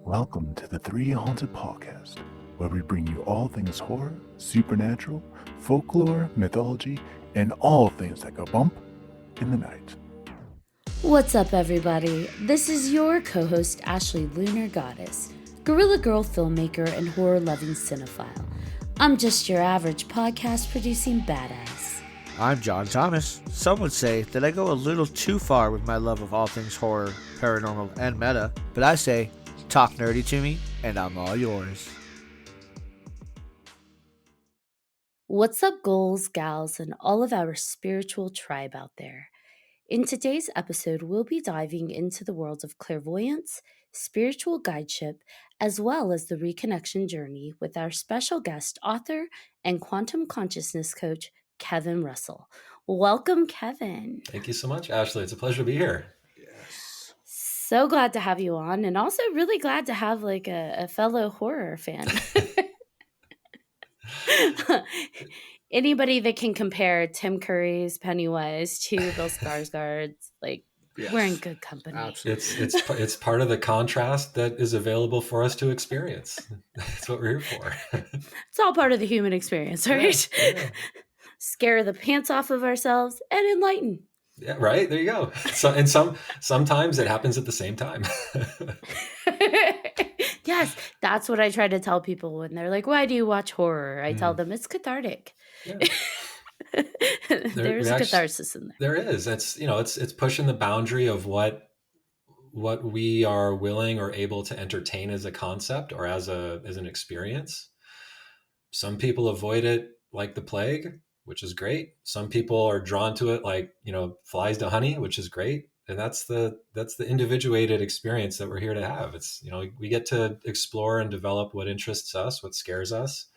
Welcome to the 3Haunted podcast, where we bring you all things horror, supernatural, folklore, mythology, and all things that go bump in the night. What's up, everybody? This is your co-host, Ashley Lunar Goddess, Gorilla Girl filmmaker and horror-loving cinephile. I'm just your average podcast-producing badass. I'm John Thomas. Some would say that I go a little too far with my love of all things horror, paranormal, and meta, but I say, talk nerdy to me, and I'm all yours. What's up, ghouls, gals, and all of our spiritual tribe out there? In today's episode, we'll be diving into the worlds of clairvoyance, spiritual guideship, as well as the reconnection journey with our special guest author and quantum consciousness coach, Kevin Russell. Welcome, Kevin. Thank you so much, Ashley. It's a pleasure to be here. Yes. So glad to have you on, and also really glad to have like a fellow horror fan. Anybody that can compare Tim Curry's Pennywise to Bill Skarsgård's, like, Yes. we're in good company. Absolutely. It's part of the contrast that is available for us to experience. That's what we're here for. It's all part of the human experience, right? Yeah. Scare the pants off of ourselves and enlighten. Yeah, right. There you go. Sometimes it happens at the same time. Yes, that's what I try to tell people when they're like, why do you watch horror? I tell them it's cathartic. Yeah. There's catharsis in there. There is. It's pushing the boundary of what we are willing or able to entertain as a concept or as an experience. Some people avoid it like the plague, which is great. Some people are drawn to it like, flies to honey, which is great. And that's the individuated experience that we're here to have. It's, we get to explore and develop what interests us, what scares us,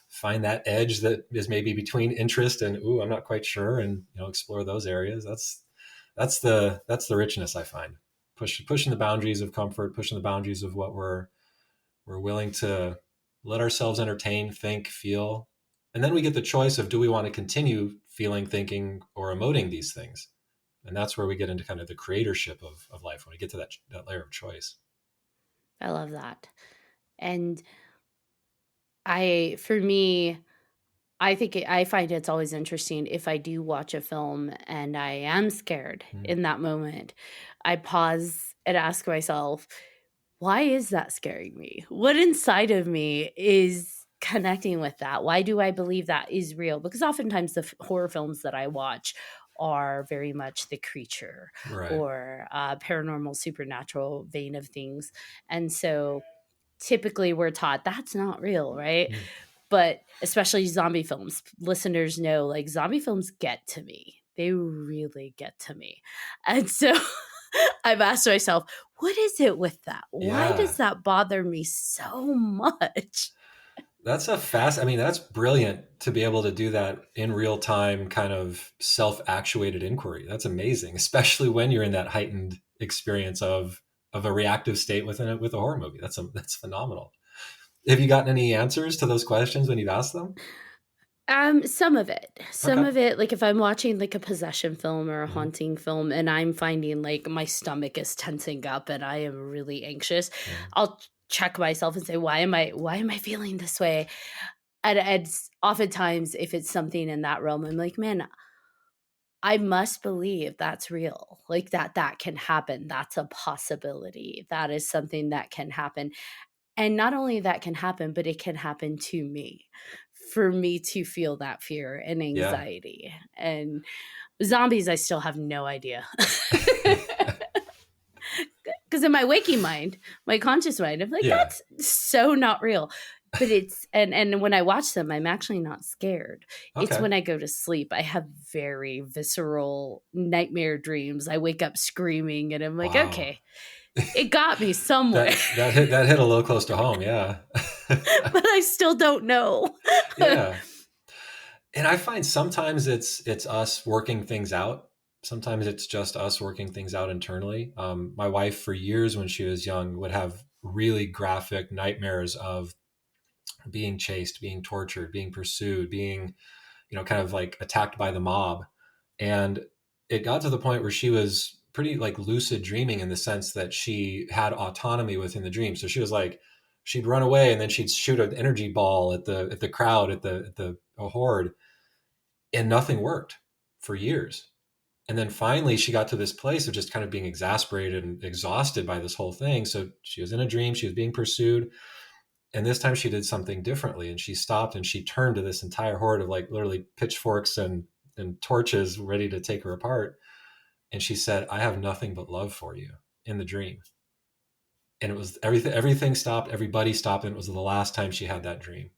find that edge that is maybe between interest and, I'm not quite sure. And, explore those areas. That's the richness I find. Pushing the boundaries of comfort, pushing the boundaries of what we're willing to let ourselves entertain, think, feel. And then we get the choice of, do we want to continue feeling, thinking, or emoting these things? And that's where we get into kind of the creatorship of life, when we get to that layer of choice. I love that. And I think I find it's always interesting if I do watch a film and I am scared in that moment, I pause and ask myself, why is that scaring me? What inside of me is connecting with that? Why do I believe that is real? Because oftentimes the horror films that I watch are very much the creature, right, or paranormal, supernatural vein of things. And so typically we're taught that's not real, right? But especially zombie films, listeners know, like, zombie films get to me. They really get to me. And so I've asked myself, what is it with that? Why does that bother me so much? That's that's brilliant to be able to do that in real time, kind of self-actuated inquiry. That's amazing, especially when you're in that heightened experience of a reactive state with a horror movie. That's phenomenal. Have you gotten any answers to those questions when you've asked them? Some of it, like if I'm watching like a possession film or a haunting film and I'm finding like my stomach is tensing up and I am really anxious, I'll check myself and say, why am I feeling this way? And oftentimes if it's something in that realm, I'm like, man, I must believe that's real. Like that can happen. That's a possibility. That is something that can happen. And not only that can happen, but it can happen to me, for me to feel that fear and anxiety. Yeah. And zombies, I still have no idea. Because in my waking mind, my conscious mind, I'm like, that's so not real. But it's, and when I watch them, I'm actually not scared. Okay. It's when I go to sleep. I have very visceral nightmare dreams. I wake up screaming and I'm like, okay, it got me somewhere. that hit a little close to home. Yeah. But I still don't know. Yeah. And I find sometimes it's us working things out. Sometimes it's just us working things out internally. My wife, for years when she was young, would have really graphic nightmares of being chased, being tortured, being pursued, being, kind of like attacked by the mob. And it got to the point where she was pretty like lucid dreaming in the sense that she had autonomy within the dream. So she was like, she'd run away and then she'd shoot an energy ball at the crowd, at the a horde, and nothing worked for years. And then finally she got to this place of just kind of being exasperated and exhausted by this whole thing. So she was in a dream, she was being pursued. And this time she did something differently, and she stopped and she turned to this entire horde of like literally pitchforks and torches ready to take her apart. And she said, I have nothing but love for you, in the dream. And it was everything stopped, everybody stopped. And it was the last time she had that dream.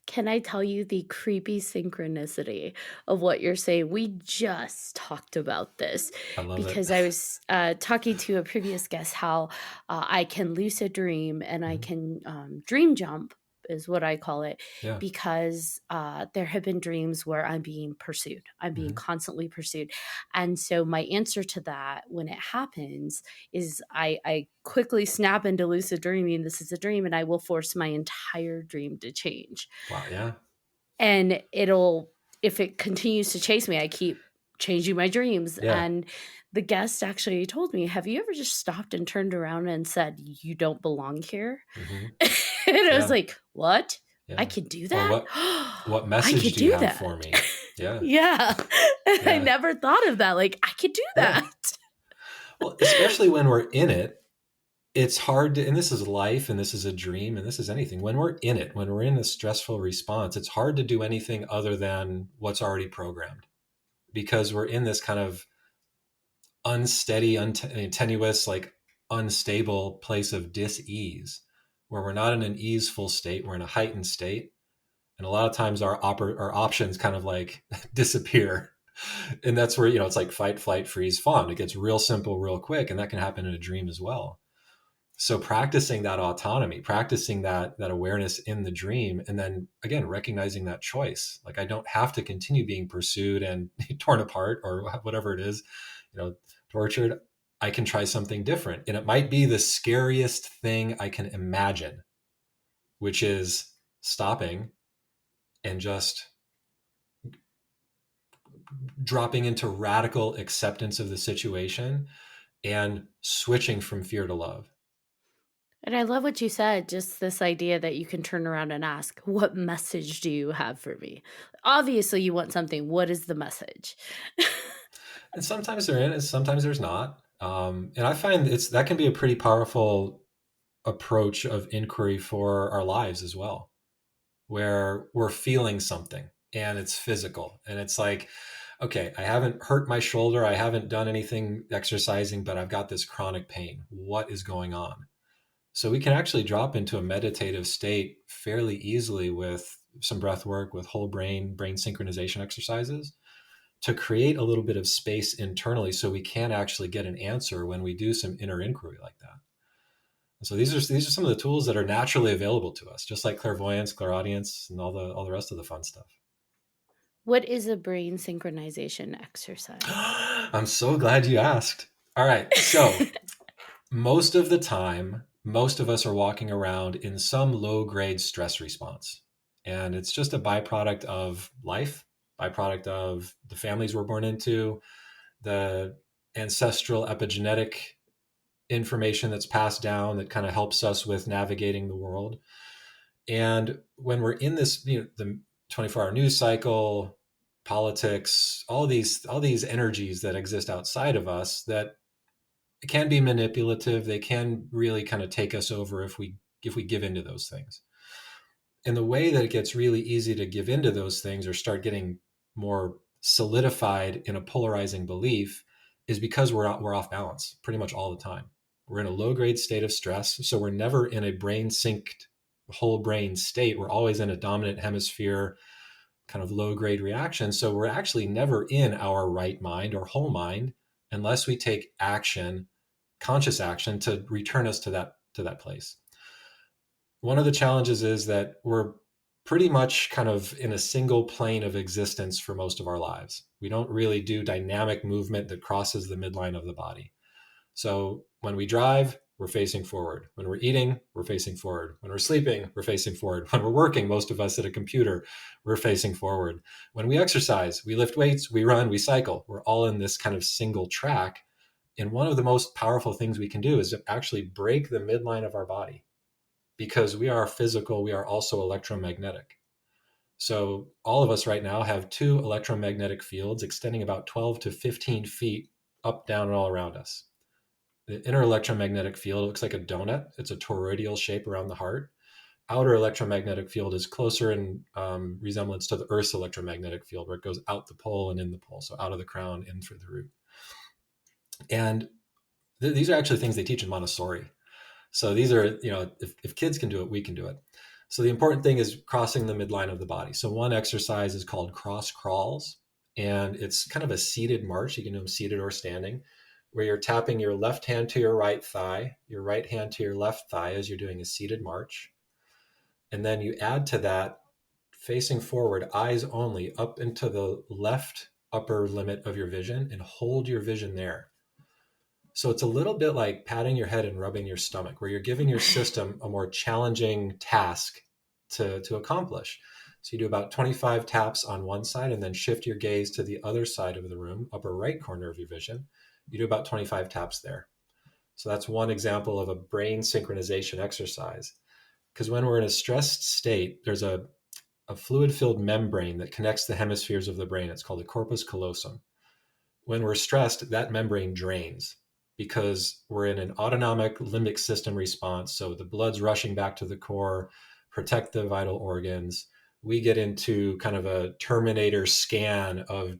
Can I tell you the creepy synchronicity of what you're saying? We just talked about this I love it. because I was talking to a previous guest how I can lucid dream and I can dream jump, is what I call it, Yeah. because there have been dreams where I'm being pursued. I'm being constantly pursued. And so my answer to that when it happens is I quickly snap into lucid dreaming. This is a dream, and I will force my entire dream to change. Wow. Yeah. And if it continues to chase me, I keep changing my dreams. Yeah. And the guest actually told me, have you ever just stopped and turned around and said, you don't belong here? And I was like, what? Yeah. I can do that? Or what message do you have for me? Yeah. Yeah. I never thought of that. Like, I could do that. Well, especially when we're in it, it's hard to, and this is life and this is a dream and this is anything. When we're in it, when we're in a stressful response, it's hard to do anything other than what's already programmed, because we're in this kind of unsteady, tenuous, like unstable place of dis-ease, where we're not in an easeful state, we're in a heightened state. And a lot of times our options kind of like disappear. And that's where, it's like fight, flight, freeze, fawn. It gets real simple, real quick. And that can happen in a dream as well. So practicing that autonomy, practicing that awareness in the dream, and then again, recognizing that choice. Like, I don't have to continue being pursued and torn apart or whatever it is, tortured. I can try something different. And it might be the scariest thing I can imagine, which is stopping and just dropping into radical acceptance of the situation and switching from fear to love. And I love what you said, just this idea that you can turn around and ask, what message do you have for me? Obviously, you want something. What is the message? And sometimes they're in it, sometimes there's not. And I find that can be a pretty powerful approach of inquiry for our lives as well, where we're feeling something and it's physical. And it's like, okay, I haven't hurt my shoulder, I haven't done anything exercising, but I've got this chronic pain. What is going on? So we can actually drop into a meditative state fairly easily with some breath work, with whole brain synchronization exercises, to create a little bit of space internally so we can actually get an answer when we do some inner inquiry like that. And so these are some of the tools that are naturally available to us, just like clairvoyance, clairaudience, and all the rest of the fun stuff. What is a brain synchronization exercise? I'm so glad you asked. All right. So most of the time, most of us are walking around in some low-grade stress response. And it's just a byproduct of life, byproduct of the families we're born into, the ancestral epigenetic information that's passed down that kind of helps us with navigating the world. And when we're in this, the 24-hour news cycle, politics, all these energies that exist outside of us that can be manipulative, they can really kind of take us over if we give into those things. And the way that it gets really easy to give into those things or start getting more solidified in a polarizing belief is because we're off balance pretty much all the time. We're in a low-grade state of stress, so we're never in a brain synced whole brain state. We're always in a dominant hemisphere kind of low-grade reaction. So we're actually never in our right mind or whole mind unless we take action, conscious action, to return us to that place. One of the challenges is that we're pretty much kind of in a single plane of existence for most of our lives. We don't really do dynamic movement that crosses the midline of the body. So when we drive, we're facing forward. When we're eating, we're facing forward. When we're sleeping, we're facing forward. When we're working, most of us at a computer, we're facing forward. When we exercise, we lift weights, we run, we cycle. We're all in this kind of single track. And one of the most powerful things we can do is to actually break the midline of our body, because we are physical, we are also electromagnetic. So all of us right now have two electromagnetic fields extending about 12 to 15 feet up, down, and all around us. The inner electromagnetic field looks like a donut. It's a toroidal shape around the heart. Outer electromagnetic field is closer in resemblance to the Earth's electromagnetic field, where it goes out the pole and in the pole. So out of the crown, in through the root. And these are actually things they teach in Montessori. So these are, if kids can do it, we can do it. So the important thing is crossing the midline of the body. So one exercise is called cross crawls, and it's kind of a seated march. You can do them seated or standing, where you're tapping your left hand to your right thigh, your right hand to your left thigh as you're doing a seated march. And then you add to that, facing forward, eyes only, up into the left upper limit of your vision, and hold your vision there. So it's a little bit like patting your head and rubbing your stomach, where you're giving your system a more challenging task to accomplish. So you do about 25 taps on one side, and then shift your gaze to the other side of the room, upper right corner of your vision. You do about 25 taps there. So that's one example of a brain synchronization exercise. Because when we're in a stressed state, there's a fluid-filled membrane that connects the hemispheres of the brain. It's called the corpus callosum. When we're stressed, that membrane drains, because we're in an autonomic limbic system response. So the blood's rushing back to the core, protect the vital organs. We get into kind of a Terminator scan of,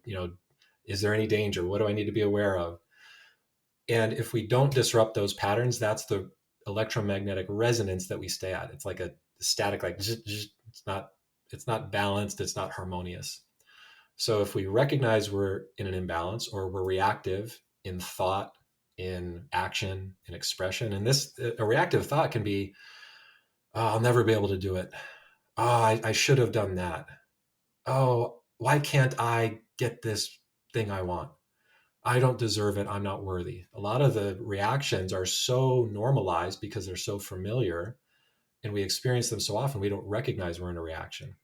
is there any danger? What do I need to be aware of? And if we don't disrupt those patterns, that's the electromagnetic resonance that we stay at. It's like a static, like it's not balanced, it's not harmonious. So if we recognize we're in an imbalance, or we're reactive in thought, in action, in expression, and a reactive thought can be, oh, I'll never be able to do it. Oh, I should have done that. Oh, why can't I get this thing I want? I don't deserve it. I'm not worthy. A lot of the reactions are so normalized because they're so familiar, and we experience them so often, we don't recognize we're in a reaction.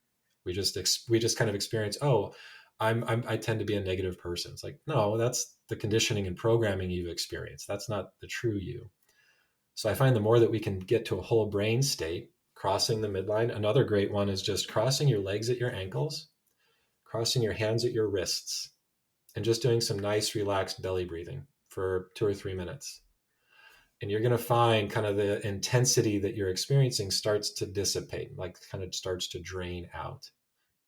We just kind of experience, oh, I tend to be a negative person. It's like, no, that's the conditioning and programming you've experienced. That's not the true you. So I find the more that we can get to a whole brain state, crossing the midline. Another great one is just crossing your legs at your ankles, crossing your hands at your wrists, and just doing some nice relaxed belly breathing for 2 or 3 minutes. And you're going to find kind of the intensity that you're experiencing starts to dissipate, like kind of starts to drain out.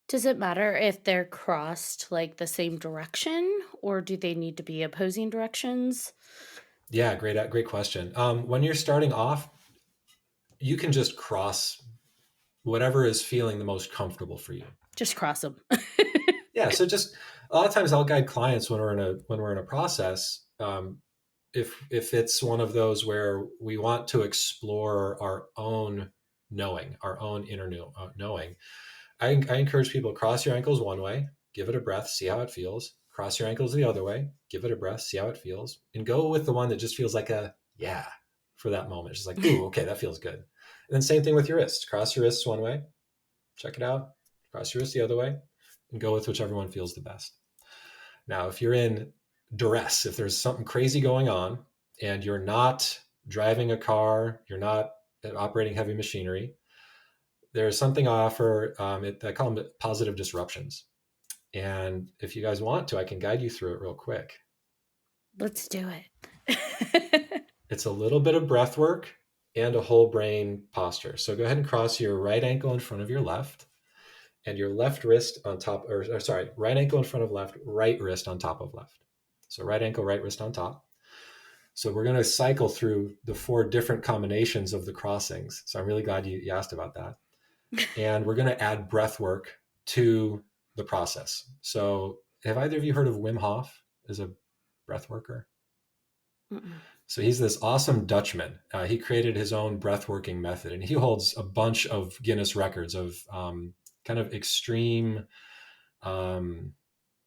Does it matter if they're crossed like the same direction, or do they need to be opposing directions? Yeah, great question. When you're starting off, you can just cross whatever is feeling the most comfortable for you. Just cross them. Yeah, so just a lot of times I'll guide clients when we're in a process. If it's one of those where we want to explore our own knowing, our own inner knowing, I encourage people to cross your ankles one way, give it a breath, see how it feels. Cross your ankles the other way, give it a breath, see how it feels, and go with the one that just feels like a yeah for that moment. It's just like, ooh, okay, that feels good. And then same thing with your wrists. Cross your wrists one way, check it out. Cross your wrists the other way, and go with whichever one feels the best. Now, if you're in duress, if there's something crazy going on and you're not driving a car, you're not operating heavy machinery, there's something I offer. I call them positive disruptions. And if you guys want to, I can guide you through it real quick. Let's do it. It's a little bit of breath work and a whole brain posture. So go ahead and cross your right ankle in front of your left, and your left wrist on top, or sorry, right ankle in front of left, right wrist on top of left. So right ankle, right wrist on top. So we're going to cycle through the 4 different combinations of the crossings. So I'm really glad you asked about that. And we're going to add breath work to the process. So have either of you heard of Wim Hof as a breath worker? Mm-mm. So he's this awesome Dutchman. He created his own breath working method, and he holds a bunch of Guinness records of kind of extreme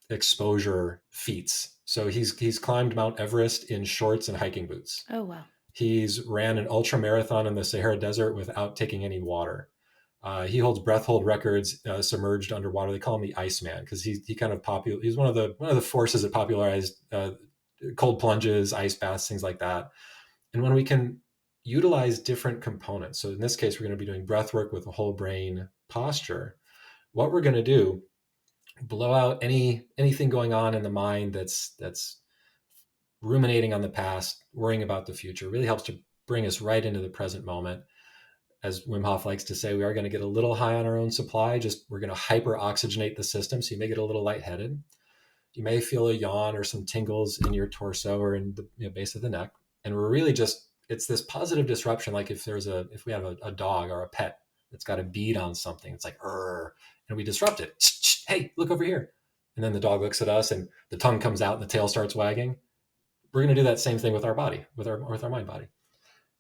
exposure feats. So he's climbed Mount Everest in shorts and hiking boots. Oh, wow. He's ran an ultra marathon in the Sahara Desert without taking any water. He holds breath hold records submerged underwater. They call him the Iceman because he kind of he's one of the forces that popularized cold plunges, ice baths, things like that. And when we can utilize different components, so in this case, we're going to be doing breath work with a whole brain posture. What we're going to do, blow out anything going on in the mind that's ruminating on the past, worrying about the future. Really helps to bring us right into the present moment. As Wim Hof likes to say, we are going to get a little high on our own supply. We're going to hyper oxygenate the system. So you may get a little lightheaded. You may feel a yawn or some tingles in your torso or in the base of the neck. And we're really it's this positive disruption. Like if we have a dog or a pet that's got a bead on something, it's like, and we disrupt it. Hey, look over here. And then the dog looks at us and the tongue comes out and the tail starts wagging. We're going to do that same thing with our body, with our mind body.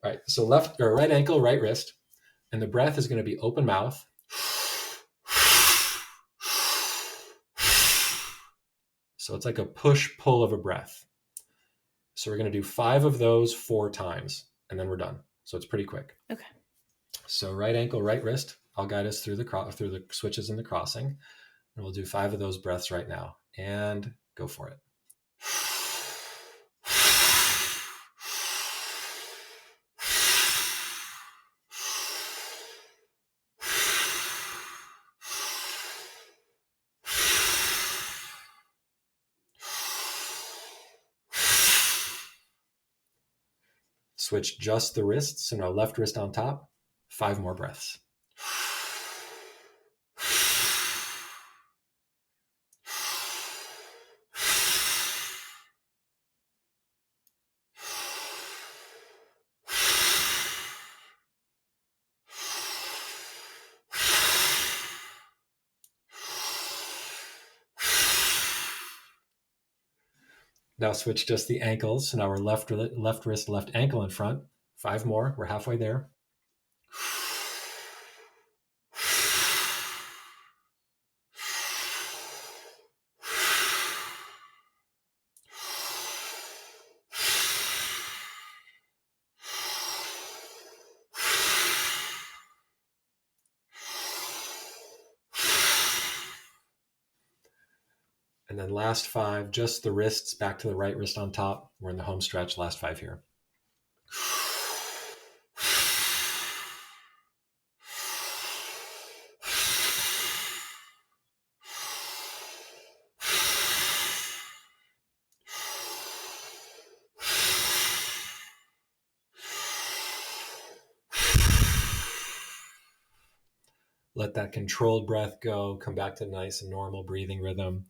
All right. So right ankle, right wrist. And the breath is going to be open mouth. So it's like a push-pull of a breath. So we're going to do 5 of those 4 times, and then we're done. So it's pretty quick. Okay. So right ankle, right wrist. I'll guide us through the switches in the crossing. And we'll do 5 of those breaths right now. And go for it. Switch just the wrists. So now left wrist on top. 5 more breaths. Now switch just the ankles. So now we're left wrist, left ankle in front. 5 more. We're halfway there. And then last 5, just the wrists back to the right wrist on top. We're in the home stretch, last 5 here. Let that controlled breath go. Come back to nice and normal breathing rhythm.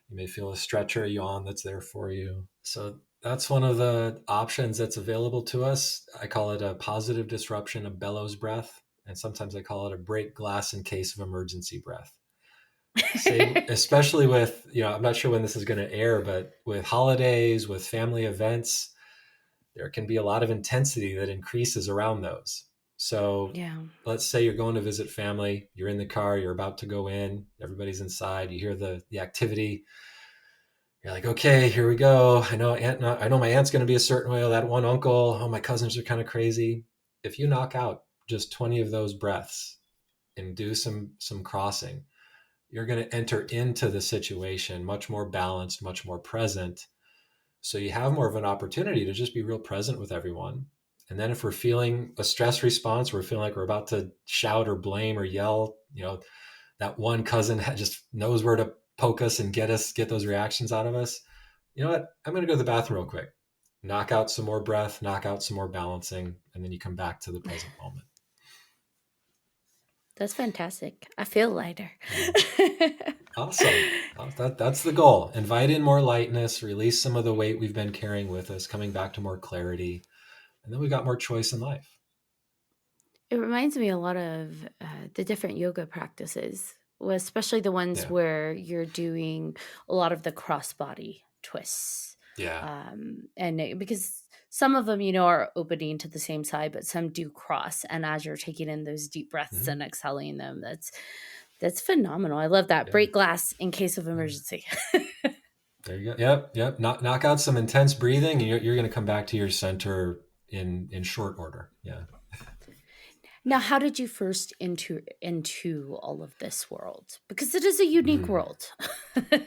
You may feel a stretch or a yawn that's there for you. So that's one of the options that's available to us. I call it a positive disruption, a bellows breath. And sometimes I call it a break glass in case of emergency breath. Especially with, I'm not sure when this is going to air, but with holidays, with family events, there can be a lot of intensity that increases around those. So let's say you're going to visit family, you're in the car, you're about to go in, everybody's inside, you hear the activity. You're like, okay, here we go. I know my aunt's going to be a certain way. Oh, that one uncle, oh, my cousins are kind of crazy. If you knock out just 20 of those breaths and do some crossing, you're going to enter into the situation much more balanced, much more present. So you have more of an opportunity to just be real present with everyone. And then if we're feeling a stress response, we're feeling like we're about to shout or blame or yell, that one cousin just knows where to poke us and get those reactions out of us. You know what? I'm going to go to the bathroom real quick, knock out some more breath, knock out some more balancing, and then you come back to the present moment. That's fantastic. I feel lighter. Awesome. That's the goal. Invite in more lightness, release some of the weight we've been carrying with us, coming back to more clarity. And then we got more choice in life. It reminds me a lot of the different yoga practices, especially the ones where you're doing a lot of the crossbody twists. Yeah. And because some of them, are opening to the same side, but some do cross. And as you're taking in those deep breaths and exhaling them, that's phenomenal. I love that. Break glass in case of emergency. There you go. Yep. Knock out some intense breathing, and you're going to come back to your center in short order. Yeah. Now, how did you first enter into all of this world? Because it is a unique world.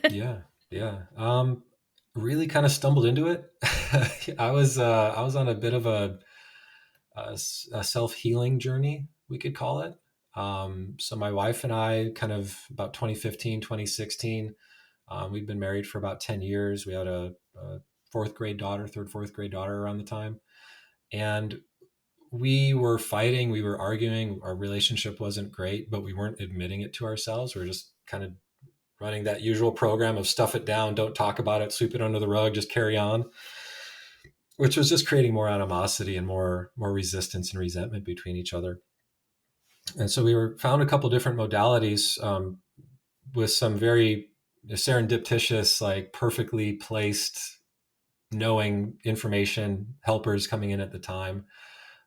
Yeah. Yeah. Really kind of stumbled into it. I was on a bit of a self-healing journey, we could call it. So my wife and I, kind of about 2015, 2016, we'd been married for about 10 years. We had a fourth grade daughter, fourth grade daughter around the time. And we were fighting, we were arguing. Our relationship wasn't great, but we weren't admitting it to ourselves. We were just kind of running that usual program of stuff it down, don't talk about it, sweep it under the rug, just carry on, which was just creating more animosity and more resistance and resentment between each other. And so we found a couple different modalities, with some very serendipitous, like perfectly placed knowing information helpers coming in at the time.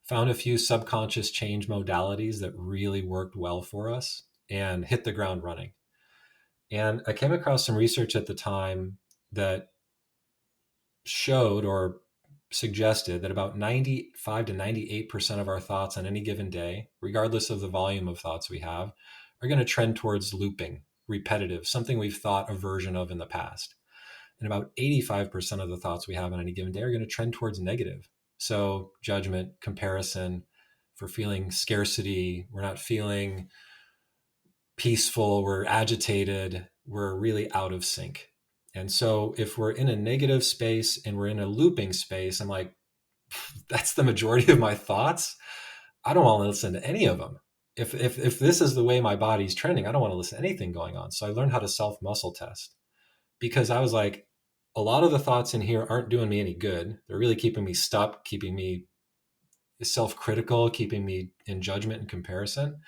Found a few subconscious change modalities that really worked well for us and hit the ground running. And I came across some research at the time that showed or suggested that about 95 to 98% of our thoughts on any given day, regardless of the volume of thoughts we have, are going to trend towards looping, repetitive, something we've thought a version of in the past. And about 85% of the thoughts we have on any given day are going to trend towards negative. So judgment, comparison, if we're feeling scarcity, we're not feeling peaceful, we're agitated, we're really out of sync. And so if we're in a negative space and we're in a looping space, I'm like, that's the majority of my thoughts. I don't want to listen to any of them. If this is the way my body's trending, I don't want to listen to anything going on. So I learned how to self muscle test, because I was like, a lot of the thoughts in here aren't doing me any good. They're really keeping me stuck, keeping me self-critical, keeping me in judgment and comparison.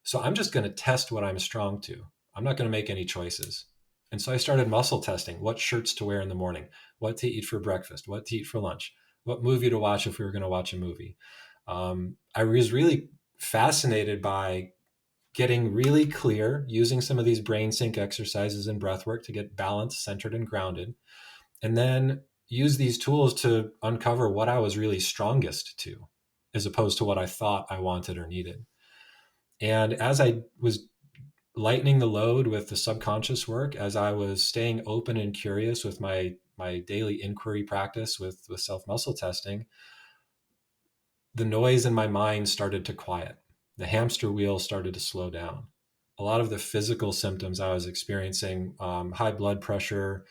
So I'm just going to test what I'm strong to. I'm not going to make any choices. And so I started muscle testing what shirts to wear in the morning, what to eat for breakfast, what to eat for lunch, what movie to watch if we were going to watch a movie. I was really fascinated by getting really clear, using some of these brain sync exercises and breath work to get balanced, centered, and grounded, and then use these tools to uncover what I was really strongest to, as opposed to what I thought I wanted or needed. And as I was lightening the load with the subconscious work, as I was staying open and curious with my daily inquiry practice with self muscle testing, the noise in my mind started to quiet. The hamster wheel started to slow down. A lot of the physical symptoms I was experiencing, high blood pressure,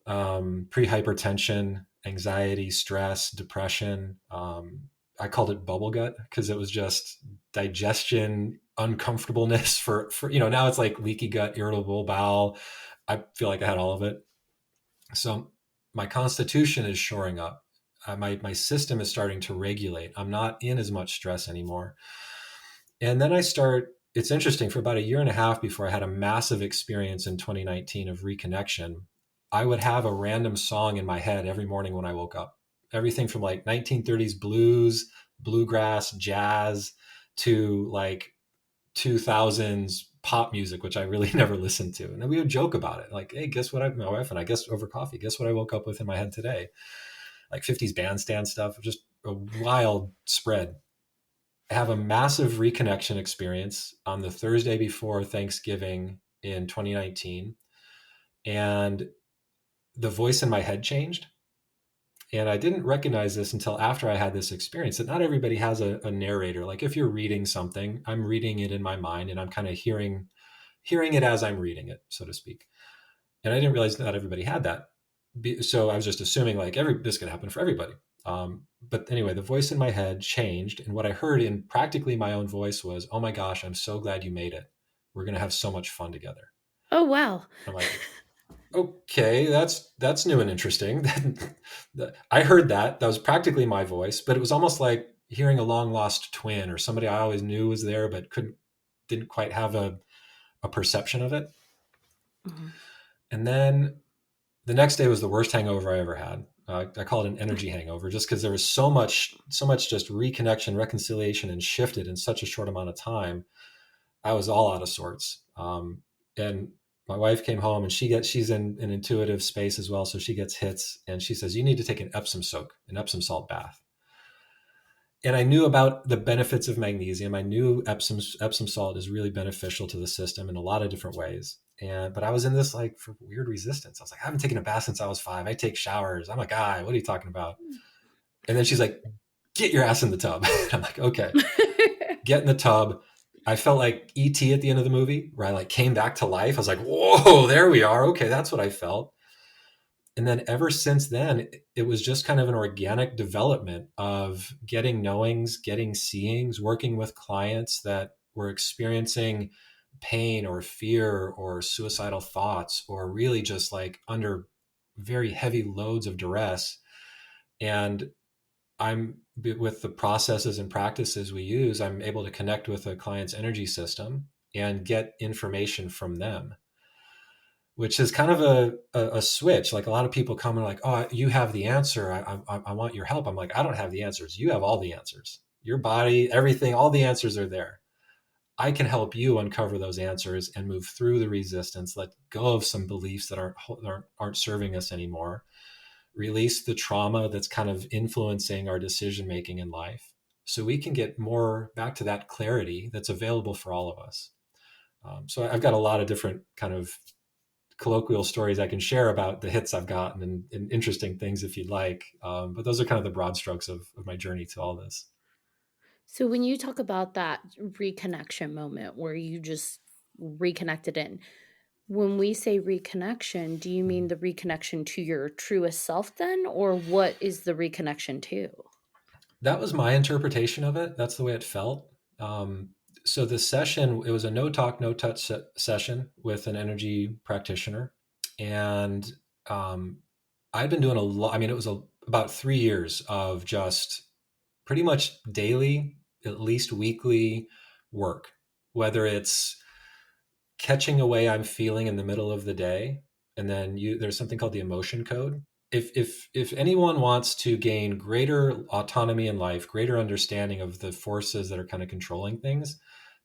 pre-hypertension, anxiety, stress, depression. I called it bubble gut because it was just digestion, uncomfortableness for, now it's like leaky gut, irritable bowel. I feel like I had all of it. So my constitution is shoring up. My system is starting to regulate. I'm not in as much stress anymore. And then it's interesting, for about a year and a half before I had a massive experience in 2019 of reconnection, I would have a random song in my head every morning when I woke up. Everything from like 1930s blues, bluegrass, jazz, to like 2000s pop music, which I really never listened to. And we would joke about it. Like, hey, guess what? My wife and I, guess over coffee, guess what I woke up with in my head today? Like 50s bandstand stuff, just a wild spread. Have a massive reconnection experience on the Thursday before Thanksgiving in 2019. And the voice in my head changed. And I didn't recognize this until after I had this experience, that not everybody has a narrator. Like if you're reading something, I'm reading it in my mind and I'm kind of hearing it as I'm reading it, so to speak. And I didn't realize not everybody had that. So I was just assuming like this could happen for everybody. But anyway, the voice in my head changed. And what I heard in practically my own voice was, oh my gosh, I'm so glad you made it. We're going to have so much fun together. Oh, wow. I'm like, okay, that's new and interesting. I heard that was practically my voice, but it was almost like hearing a long lost twin or somebody I always knew was there, but didn't quite have a perception of it. Mm-hmm. And then the next day was the worst hangover I ever had. I call it an energy hangover, just because there was so much just reconnection, reconciliation, and shifted in such a short amount of time. I was all out of sorts. And my wife came home, and she's in an intuitive space as well, so she gets hits, and she says, "You need to take an Epsom salt bath." And I knew about the benefits of magnesium. I knew Epsom salt is really beneficial to the system in a lot of different ways. But I was in this like for weird resistance. I was like, I haven't taken a bath since I was 5. I take showers. I'm a guy. What are you talking about? And then she's like, get your ass in the tub. I'm like, okay, get in the tub. I felt like E.T. at the end of the movie where I like came back to life. I was like, whoa, there we are. Okay, that's what I felt. And then ever since then, it was just kind of an organic development of getting knowings, getting seeings, working with clients that were experiencing pain or fear or suicidal thoughts, or really just like under very heavy loads of duress. And I'm with the processes and practices we use, I'm able to connect with a client's energy system and get information from them, which is kind of a switch. Like a lot of people come and like, oh, you have the answer. I want your help. I'm like, I don't have the answers. You have all the answers. Your body, everything, all the answers are there. I can help you uncover those answers and move through the resistance, let go of some beliefs that aren't serving us anymore, release the trauma that's kind of influencing our decision making in life, so we can get more back to that clarity that's available for all of us. So I've got a lot of different kind of colloquial stories I can share about the hits I've gotten and interesting things if you'd like. But those are kind of the broad strokes of my journey to all this. So when you talk about that reconnection moment where you just reconnected in, when we say reconnection, do you mean the reconnection to your truest self then, or what is the reconnection to? That was my interpretation of it. That's the way it felt. So the session, it was a no talk, no touch session with an energy practitioner. And I'd been doing a lot. I mean, it was about 3 years of just pretty much daily, at least weekly work, whether it's catching a way I'm feeling in the middle of the day. And then there's something called the emotion code. If anyone wants to gain greater autonomy in life, greater understanding of the forces that are kind of controlling things,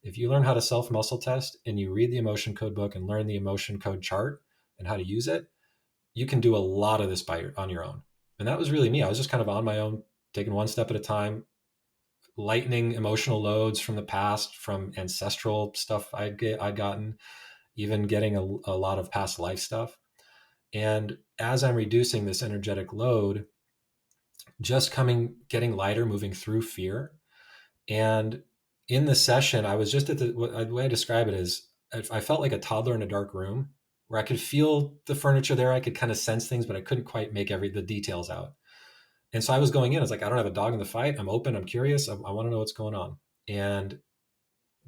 if you learn how to self muscle test and you read the emotion code book and learn the emotion code chart and how to use it, you can do a lot of this on your own. And that was really me. I was just kind of on my own, taking one step at a time, lightening emotional loads from the past, from ancestral stuff I'd gotten, even getting a lot of past life stuff. And as I'm reducing this energetic load, just getting lighter, moving through fear. And in the session, I was just the way I describe it is I felt like a toddler in a dark room where I could feel the furniture there. I could kind of sense things, but I couldn't quite make the details out. And so I was going in, I was like, I don't have a dog in the fight. I'm open. I'm curious. I want to know what's going on. And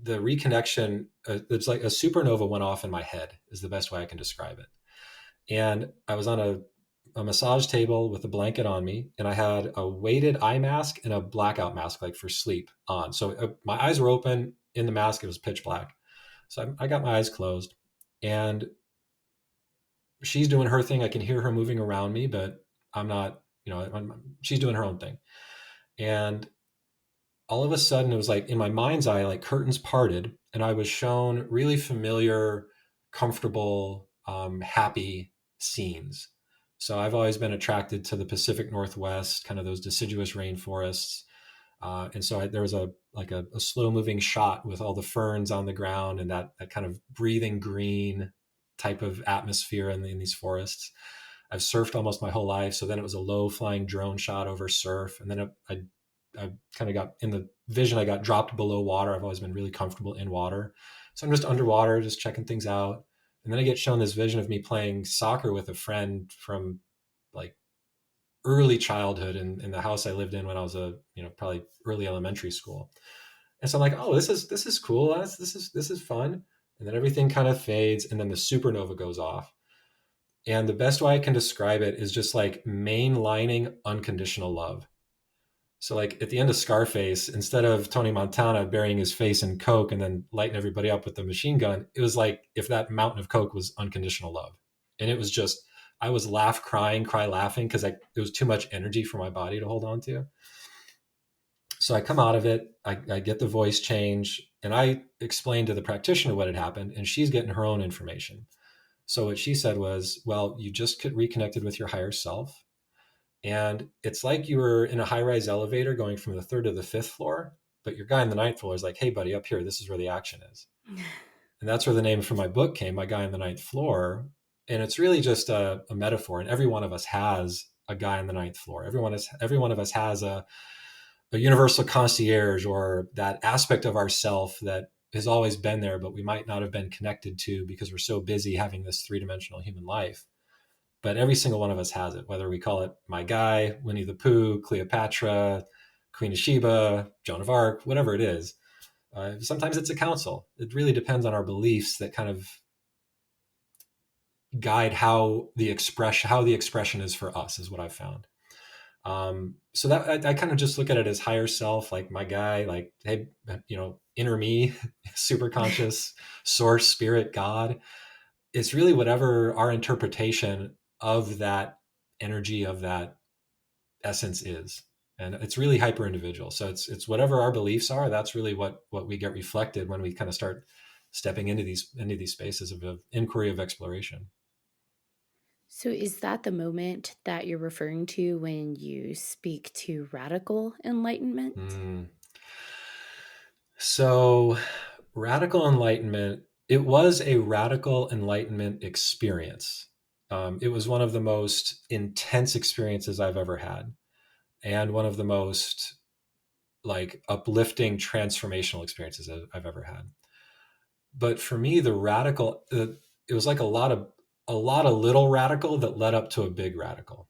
the reconnection, it's like a supernova went off in my head is the best way I can describe it. And I was on a massage table with a blanket on me, and I had a weighted eye mask and a blackout mask, like for sleep, on. So my eyes were open. In the mask, it was pitch black. So I got my eyes closed, and she's doing her thing. I can hear her moving around me, but I'm not, she's doing her own thing. And all of a sudden, it was like in my mind's eye, like curtains parted, and I was shown really familiar, comfortable, happy scenes. So I've always been attracted to the Pacific Northwest, kind of those deciduous rainforests. And so there was a slow moving shot with all the ferns on the ground and that kind of breathing green type of atmosphere in these forests. I've surfed almost my whole life. So then it was a low flying drone shot over surf. And then I kind of got in the vision, I got dropped below water. I've always been really comfortable in water. So I'm just underwater, just checking things out. And then I get shown this vision of me playing soccer with a friend from like early childhood in the house I lived in when I was probably early elementary school. And so I'm like, oh, this is cool. This is fun. And then everything kind of fades, and then the supernova goes off. And the best way I can describe it is just like mainlining unconditional love. So like at the end of Scarface, instead of Tony Montana burying his face in Coke and then lighting everybody up with the machine gun, it was like if that mountain of Coke was unconditional love. And it was just, I was cry laughing because it was too much energy for my body to hold on to. So I come out of it, I get the voice change, and I explained to the practitioner what had happened, and she's getting her own information. So what she said was, well, you just reconnected with your higher self. And it's like you were in a high-rise elevator going from the 3rd to the 5th floor, but your guy in the 9th floor is like, hey buddy, up here, this is where the action is. And that's where the name for my book came, My Guy on the 9th Floor. And it's really just a metaphor. And every one of us has a guy on the 9th floor. Every one of us has a universal concierge, or that aspect of ourself that has always been there, but we might not have been connected to because we're so busy having this 3-dimensional human life. But every single one of us has it, whether we call it my guy, Winnie the Pooh, Cleopatra, Queen of Sheba, Joan of Arc, whatever it is. Sometimes it's a council. It really depends on our beliefs that kind of guide how the expression is for us, is what I've found. So that I kind of just look at it as higher self, like my guy, like, hey, inner me, super conscious, source, spirit, God. It's really whatever our interpretation of that energy, of that essence is. And it's really hyper individual. So it's whatever our beliefs are, that's really what we get reflected when we kind of start stepping into these spaces of inquiry, of exploration. So, is that the moment that you're referring to when you speak to radical enlightenment? So, radical enlightenment, it was a radical enlightenment experience. It was one of the most intense experiences I've ever had, and one of the most like uplifting, transformational experiences I've ever had. But for me, it was like a lot of little radical that led up to a big radical.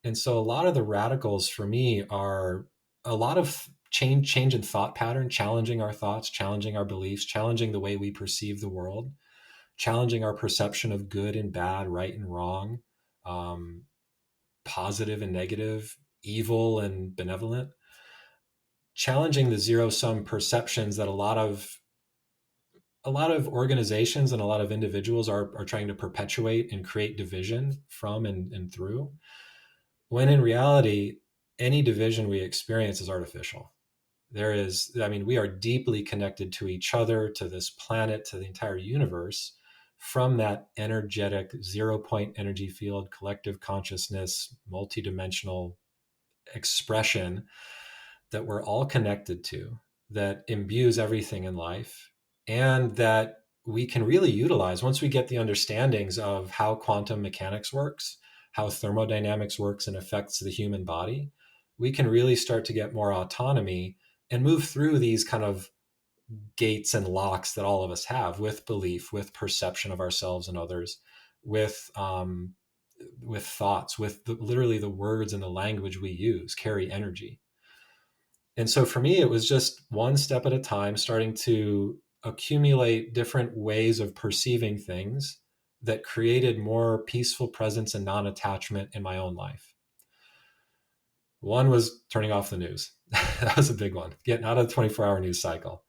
And so a lot of the radicals for me are a lot of change in thought pattern, challenging our thoughts, challenging our beliefs, challenging the way we perceive the world, challenging our perception of good and bad, right and wrong, positive and negative, evil and benevolent, challenging the zero sum perceptions that a lot of organizations and a lot of individuals are trying to perpetuate and create division from and through, when in reality, any division we experience is artificial. We are deeply connected to each other, to this planet, to the entire universe, from that energetic 0-point energy field, collective consciousness, multidimensional expression that we're all connected to, that imbues everything in life, and that we can really utilize once we get the understandings of how quantum mechanics works, how thermodynamics works and affects the human body. We can really start to get more autonomy and move through these kind of gates and locks that all of us have, with belief, with perception of ourselves and others, with thoughts, with literally the words and the language we use carry energy. And so for me, it was just one step at a time, starting to accumulate different ways of perceiving things that created more peaceful presence and non-attachment in my own life. One was turning off the news. That was a big one. Getting out of the 24-hour news cycle.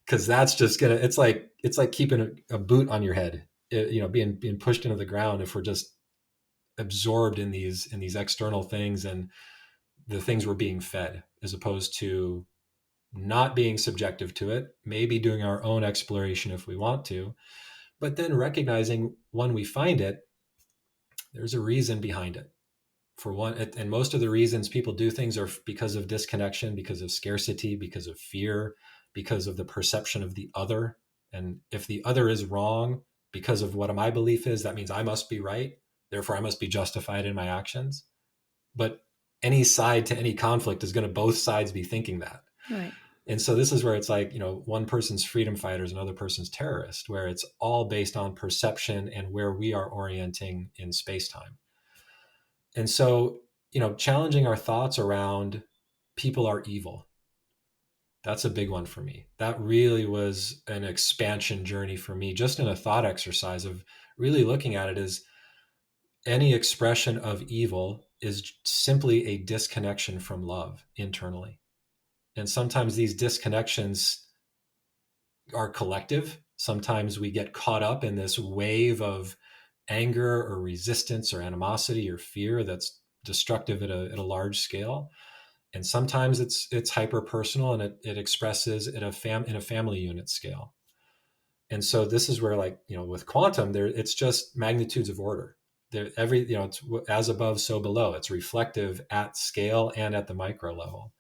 Because that's just it's like keeping a boot on your head, being pushed into the ground if we're just absorbed in these external things and the things we're being fed, as opposed to not being subjective to it, maybe doing our own exploration if we want to, but then recognizing when we find it, there's a reason behind it. For one, and most of the reasons people do things are because of disconnection, because of scarcity, because of fear, because of the perception of the other. And if the other is wrong because of what my belief is, that means I must be right. Therefore, I must be justified in my actions. But any side to any conflict is going to both sides be thinking that. Right. And so this is where it's like, one person's freedom fighter is another person's terrorist, where it's all based on perception and where we are orienting in space-time. And so, challenging our thoughts around people are evil. That's a big one for me. That really was an expansion journey for me, just in a thought exercise of really looking at it as any expression of evil is simply a disconnection from love internally. And sometimes these disconnections are collective. Sometimes we get caught up in this wave of anger or resistance or animosity or fear that's destructive at a large scale. And sometimes it's hyper personal, and it expresses in a family unit scale. And so this is where, with quantum, it's just magnitudes of order. it's as above, so below. It's reflective at scale and at the micro level.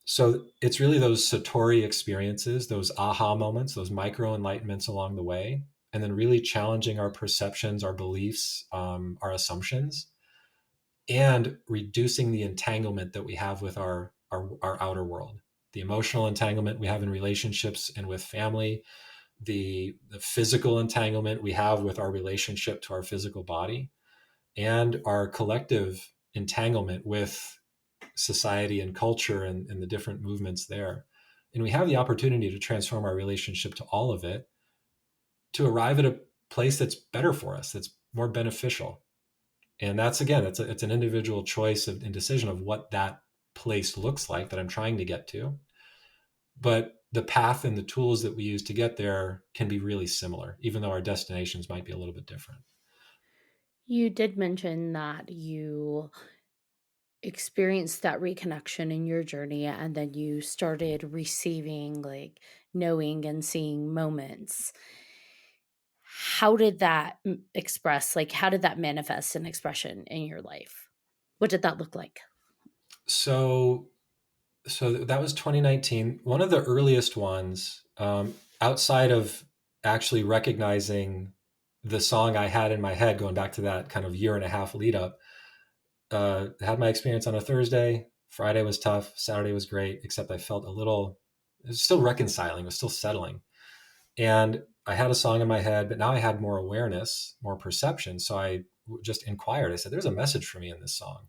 So it's really those Satori experiences, those aha moments, those micro enlightenments along the way, and then really challenging our perceptions, our beliefs, our assumptions, and reducing the entanglement that we have with our outer world, the emotional entanglement we have in relationships and with family, the physical entanglement we have with our relationship to our physical body, and our collective entanglement with society and culture and the different movements there. And we have the opportunity to transform our relationship to all of it, to arrive at a place that's better for us, that's more beneficial. And that's, again, it's an individual choice and decision of what that place looks like that I'm trying to get to. But the path and the tools that we use to get there can be really similar, even though our destinations might be a little bit different. You did mention that you experienced that reconnection in your journey, and then you started receiving, like, knowing and seeing moments. How did that express, like, how did that manifest an expression in your life? What did that look like? So that was 2019. One of the earliest ones, outside of actually recognizing the song I had in my head, going back to that kind of year and a half lead up, had my experience on a Thursday. Friday was tough. Saturday was great, except I felt it was still reconciling, it was still settling. And I had a song in my head, but now I had more awareness, more perception. So I just inquired. I said, there's a message for me in this song.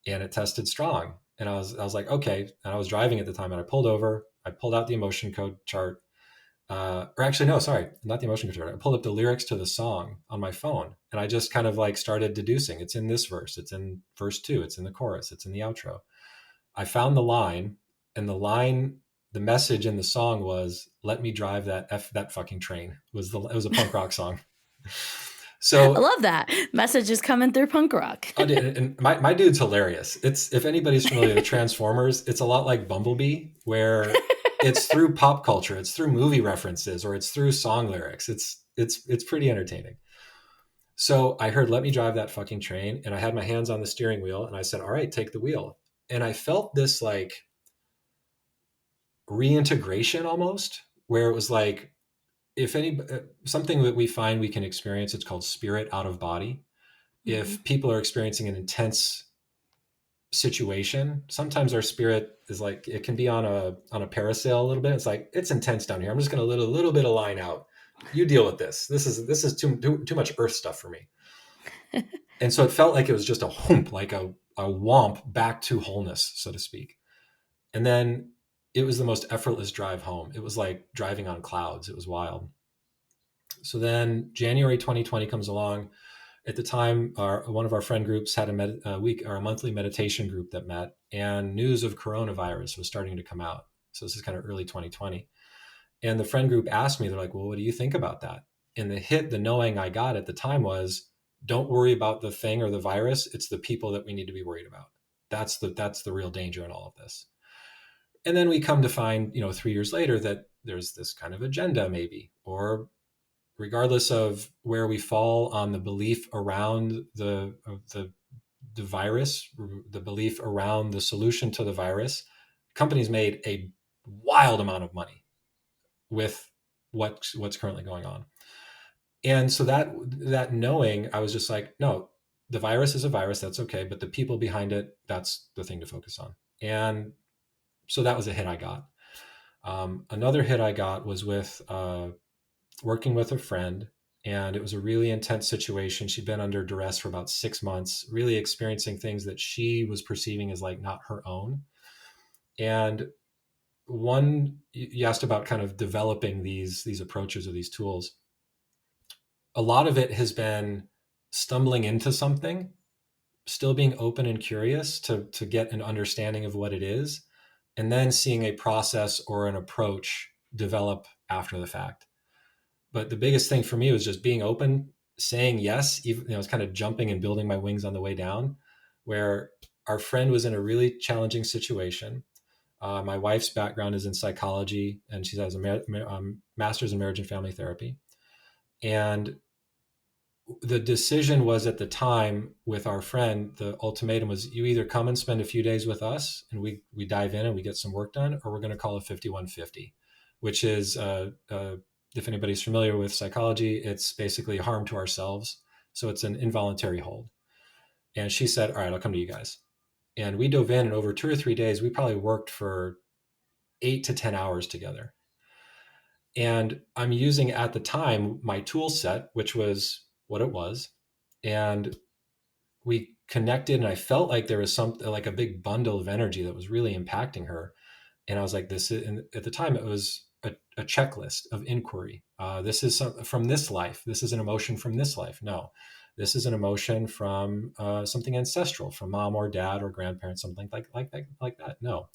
And it tested strong. And I was like, okay. And I was driving at the time, and I pulled over. I pulled out the emotion code chart. Or actually, no, sorry, not the emotion code chart. I pulled up the lyrics to the song on my phone, and I just kind of like started deducing. It's in this verse. It's in verse 2. It's in the chorus. It's in the outro. I found the line, and the message in the song was, "Let me drive that fucking train." It was a punk rock song. So I love that. Messages coming through punk rock. And my dude's hilarious. It's, if anybody's familiar with Transformers, it's a lot like Bumblebee, where it's through pop culture, it's through movie references, or it's through song lyrics. It's pretty entertaining. So I heard "Let me drive that fucking train," and I had my hands on the steering wheel, and I said, "All right, take the wheel." And I felt this like reintegration almost, where it was like, if any something that we find we can experience, it's called spirit out of body. If people are experiencing an intense situation, sometimes our spirit is like, it can be on a parasail a little bit. It's like, it's intense down here. I'm just going to let a little bit of line out. You deal with this. This is too much earth stuff for me. And so it felt like it was just a whoomp, like a womp back to wholeness, so to speak. And then it was the most effortless drive home. It was like driving on clouds. It was wild. So then January 2020 comes along. At the time, one of our friend groups had a monthly meditation group that met, and news of coronavirus was starting to come out. So this is kind of early 2020. And the friend group asked me, they're like, well, what do you think about that? And the knowing I got at the time was, don't worry about the thing or the virus. It's the people that we need to be worried about. That's the real danger in all of this. And then we come to find, 3 years later, that there's this kind of agenda maybe, or regardless of where we fall on the belief around the virus, the belief around the solution to the virus, companies made a wild amount of money with what's currently going on. And so that knowing, I was just like, no, the virus is a virus, that's okay, but the people behind it, that's the thing to focus on. And so that was a hit I got. Another hit I got was with working with a friend, and it was a really intense situation. She'd been under duress for about 6 months, really experiencing things that she was perceiving as like not her own. And you asked about kind of developing these approaches or these tools. A lot of it has been stumbling into something, still being open and curious to get an understanding of what it is, and then seeing a process or an approach develop after the fact. But the biggest thing for me was just being open, saying yes, even, it's kind of jumping and building my wings on the way down, where our friend was in a really challenging situation. My wife's background is in psychology, and she has a master's in marriage and family therapy. And the decision was at the time with our friend, the ultimatum was you either come and spend a few days with us and we dive in and we get some work done, or we're going to call a 5150, which is, if anybody's familiar with psychology, it's basically harm to ourselves. So it's an involuntary hold. And she said, all right, I'll come to you guys. And we dove in, and over 2 or 3 days, we probably worked for 8 to 10 hours together. And I'm using at the time my tool set, which was what it was. And we connected, and I felt like there was something like a big bundle of energy that was really impacting her. And I was like, this is, and at the time it was a checklist of inquiry. This is from this life. This is an emotion from this life. No, this is an emotion from something ancestral, from mom or dad or grandparents, something like that. No,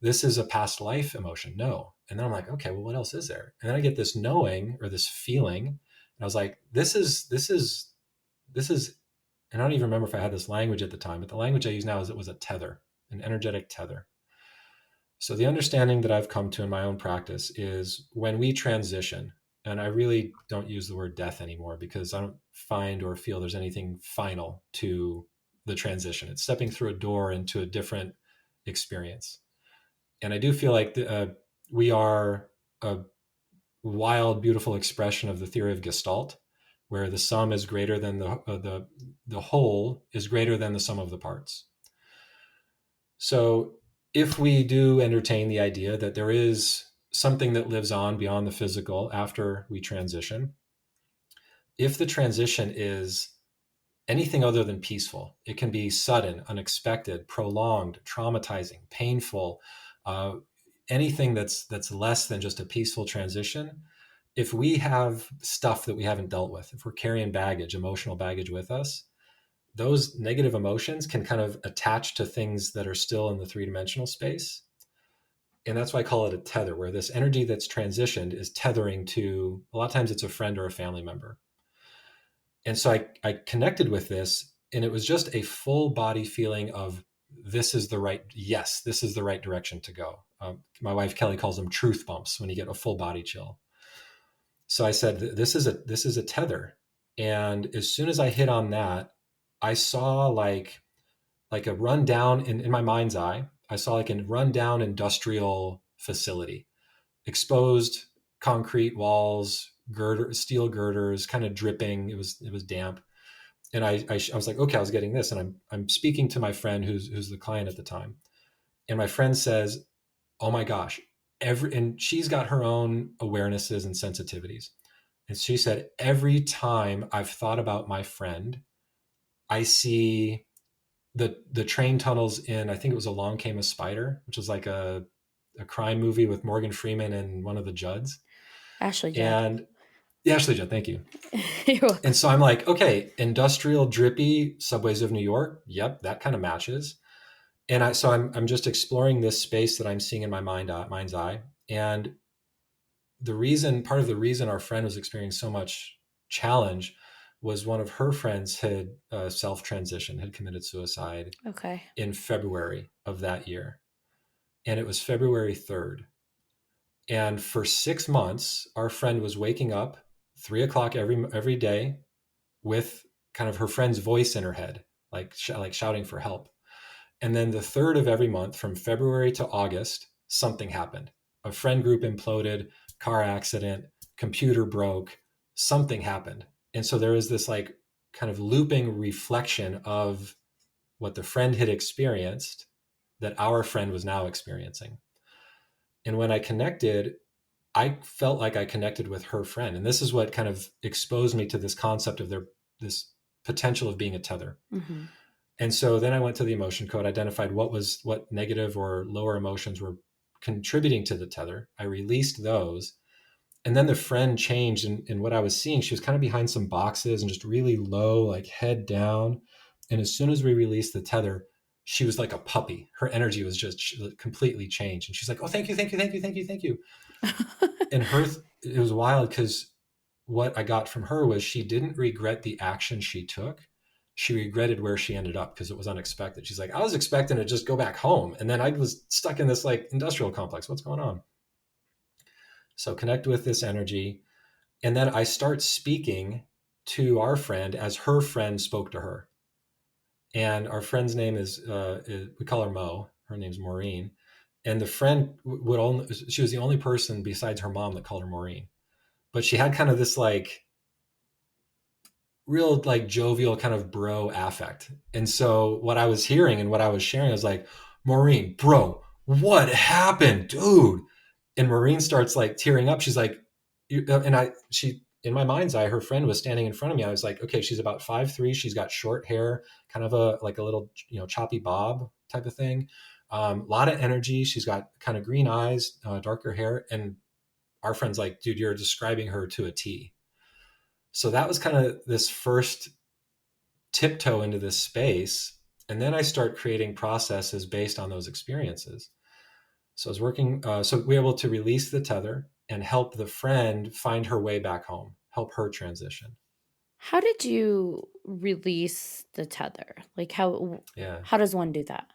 this is a past life emotion. No. And then I'm like, okay, well, what else is there? And then I get this knowing or this feeling. And I was like, this is, and I don't even remember if I had this language at the time, but the language I use now is it was a tether, an energetic tether. So the understanding that I've come to in my own practice is when we transition, and I really don't use the word death anymore because I don't find or feel there's anything final to the transition. It's stepping through a door into a different experience. And I do feel like we are a wild, beautiful expression of the theory of Gestalt, where the sum is greater than the whole is greater than the sum of the parts. So if we do entertain the idea that there is something that lives on beyond the physical after we transition, if the transition is anything other than peaceful, it can be sudden, unexpected, prolonged, traumatizing, painful, anything that's less than just a peaceful transition. If we have stuff that we haven't dealt with, if we're carrying baggage, emotional baggage with us, those negative emotions can kind of attach to things that are still in the three-dimensional space. And that's why I call it a tether, where this energy that's transitioned is tethering to, a lot of times it's a friend or a family member. And so I connected with this, and it was just a full body feeling of this is the right direction to go. My wife Kelly calls them truth bumps when you get a full body chill. So I said, this is a tether. And as soon as I hit on that, I saw like a rundown in my mind's eye. I saw like a rundown industrial facility, exposed concrete walls, steel girders, kind of dripping. It was damp. And I was like, okay, I was getting this. And I'm speaking to my friend who's the client at the time. And my friend says, oh my gosh, and she's got her own awarenesses and sensitivities. And she said, every time I've thought about my friend, I see the train tunnels in, I think it was Along Came a Spider, which was like a crime movie with Morgan Freeman and one of the Judds. Ashley Judd. And yeah, Ashley Judd, thank you. You're welcome. And so I'm like, okay, industrial, drippy subways of New York. Yep, that kind of matches. And I'm just exploring this space that I'm seeing in my mind's eye. And part of the reason our friend was experiencing so much challenge was one of her friends had self-transitioned, had committed suicide in February of that year. And it was February 3rd. And for 6 months, our friend was waking up 3:00 every day with kind of her friend's voice in her head, like shouting for help. And then the 3rd of every month, from February to August, something happened. A friend group imploded, car accident, computer broke, something happened. And so there was this like kind of looping reflection of what the friend had experienced that our friend was now experiencing. And when I connected, I felt like I connected with her friend. And this is what kind of exposed me to this concept of this potential of being a tether. Mm-hmm. And so then I went to the emotion code, identified what negative or lower emotions were contributing to the tether. I released those. And then the friend changed, and what I was seeing, she was kind of behind some boxes and just really low, like head down. And as soon as we released the tether, she was like a puppy. Her energy was just completely changed. And she's like, oh, thank you, thank you, thank you, thank you, thank you. And it was wild because what I got from her was she didn't regret the action she took. She regretted where she ended up because it was unexpected. She's like, I was expecting to just go back home. And then I was stuck in this like industrial complex. What's going on? So connect with this energy. And then I start speaking to our friend as her friend spoke to her. And our friend's name is we call her Mo. Her name's Maureen. And the friend she was the only person besides her mom that called her Maureen. But she had kind of this like real like jovial kind of bro affect. And so what I was hearing and what I was sharing, I was like, Maureen, bro, what happened, dude? And Maureen starts like tearing up. She's like, she, in my mind's eye, her friend was standing in front of me. I was like, okay, she's about 5'3". She's got short hair, kind of like a little, choppy bob type of thing. A lot of energy. She's got kind of green eyes, darker hair. And our friend's like, dude, you're describing her to a T. So that was kind of this first tiptoe into this space. And then I start creating processes based on those experiences. So I was working, so we were able to release the tether and help the friend find her way back home, help her transition. How did you release the tether? Like Yeah. how does one do that?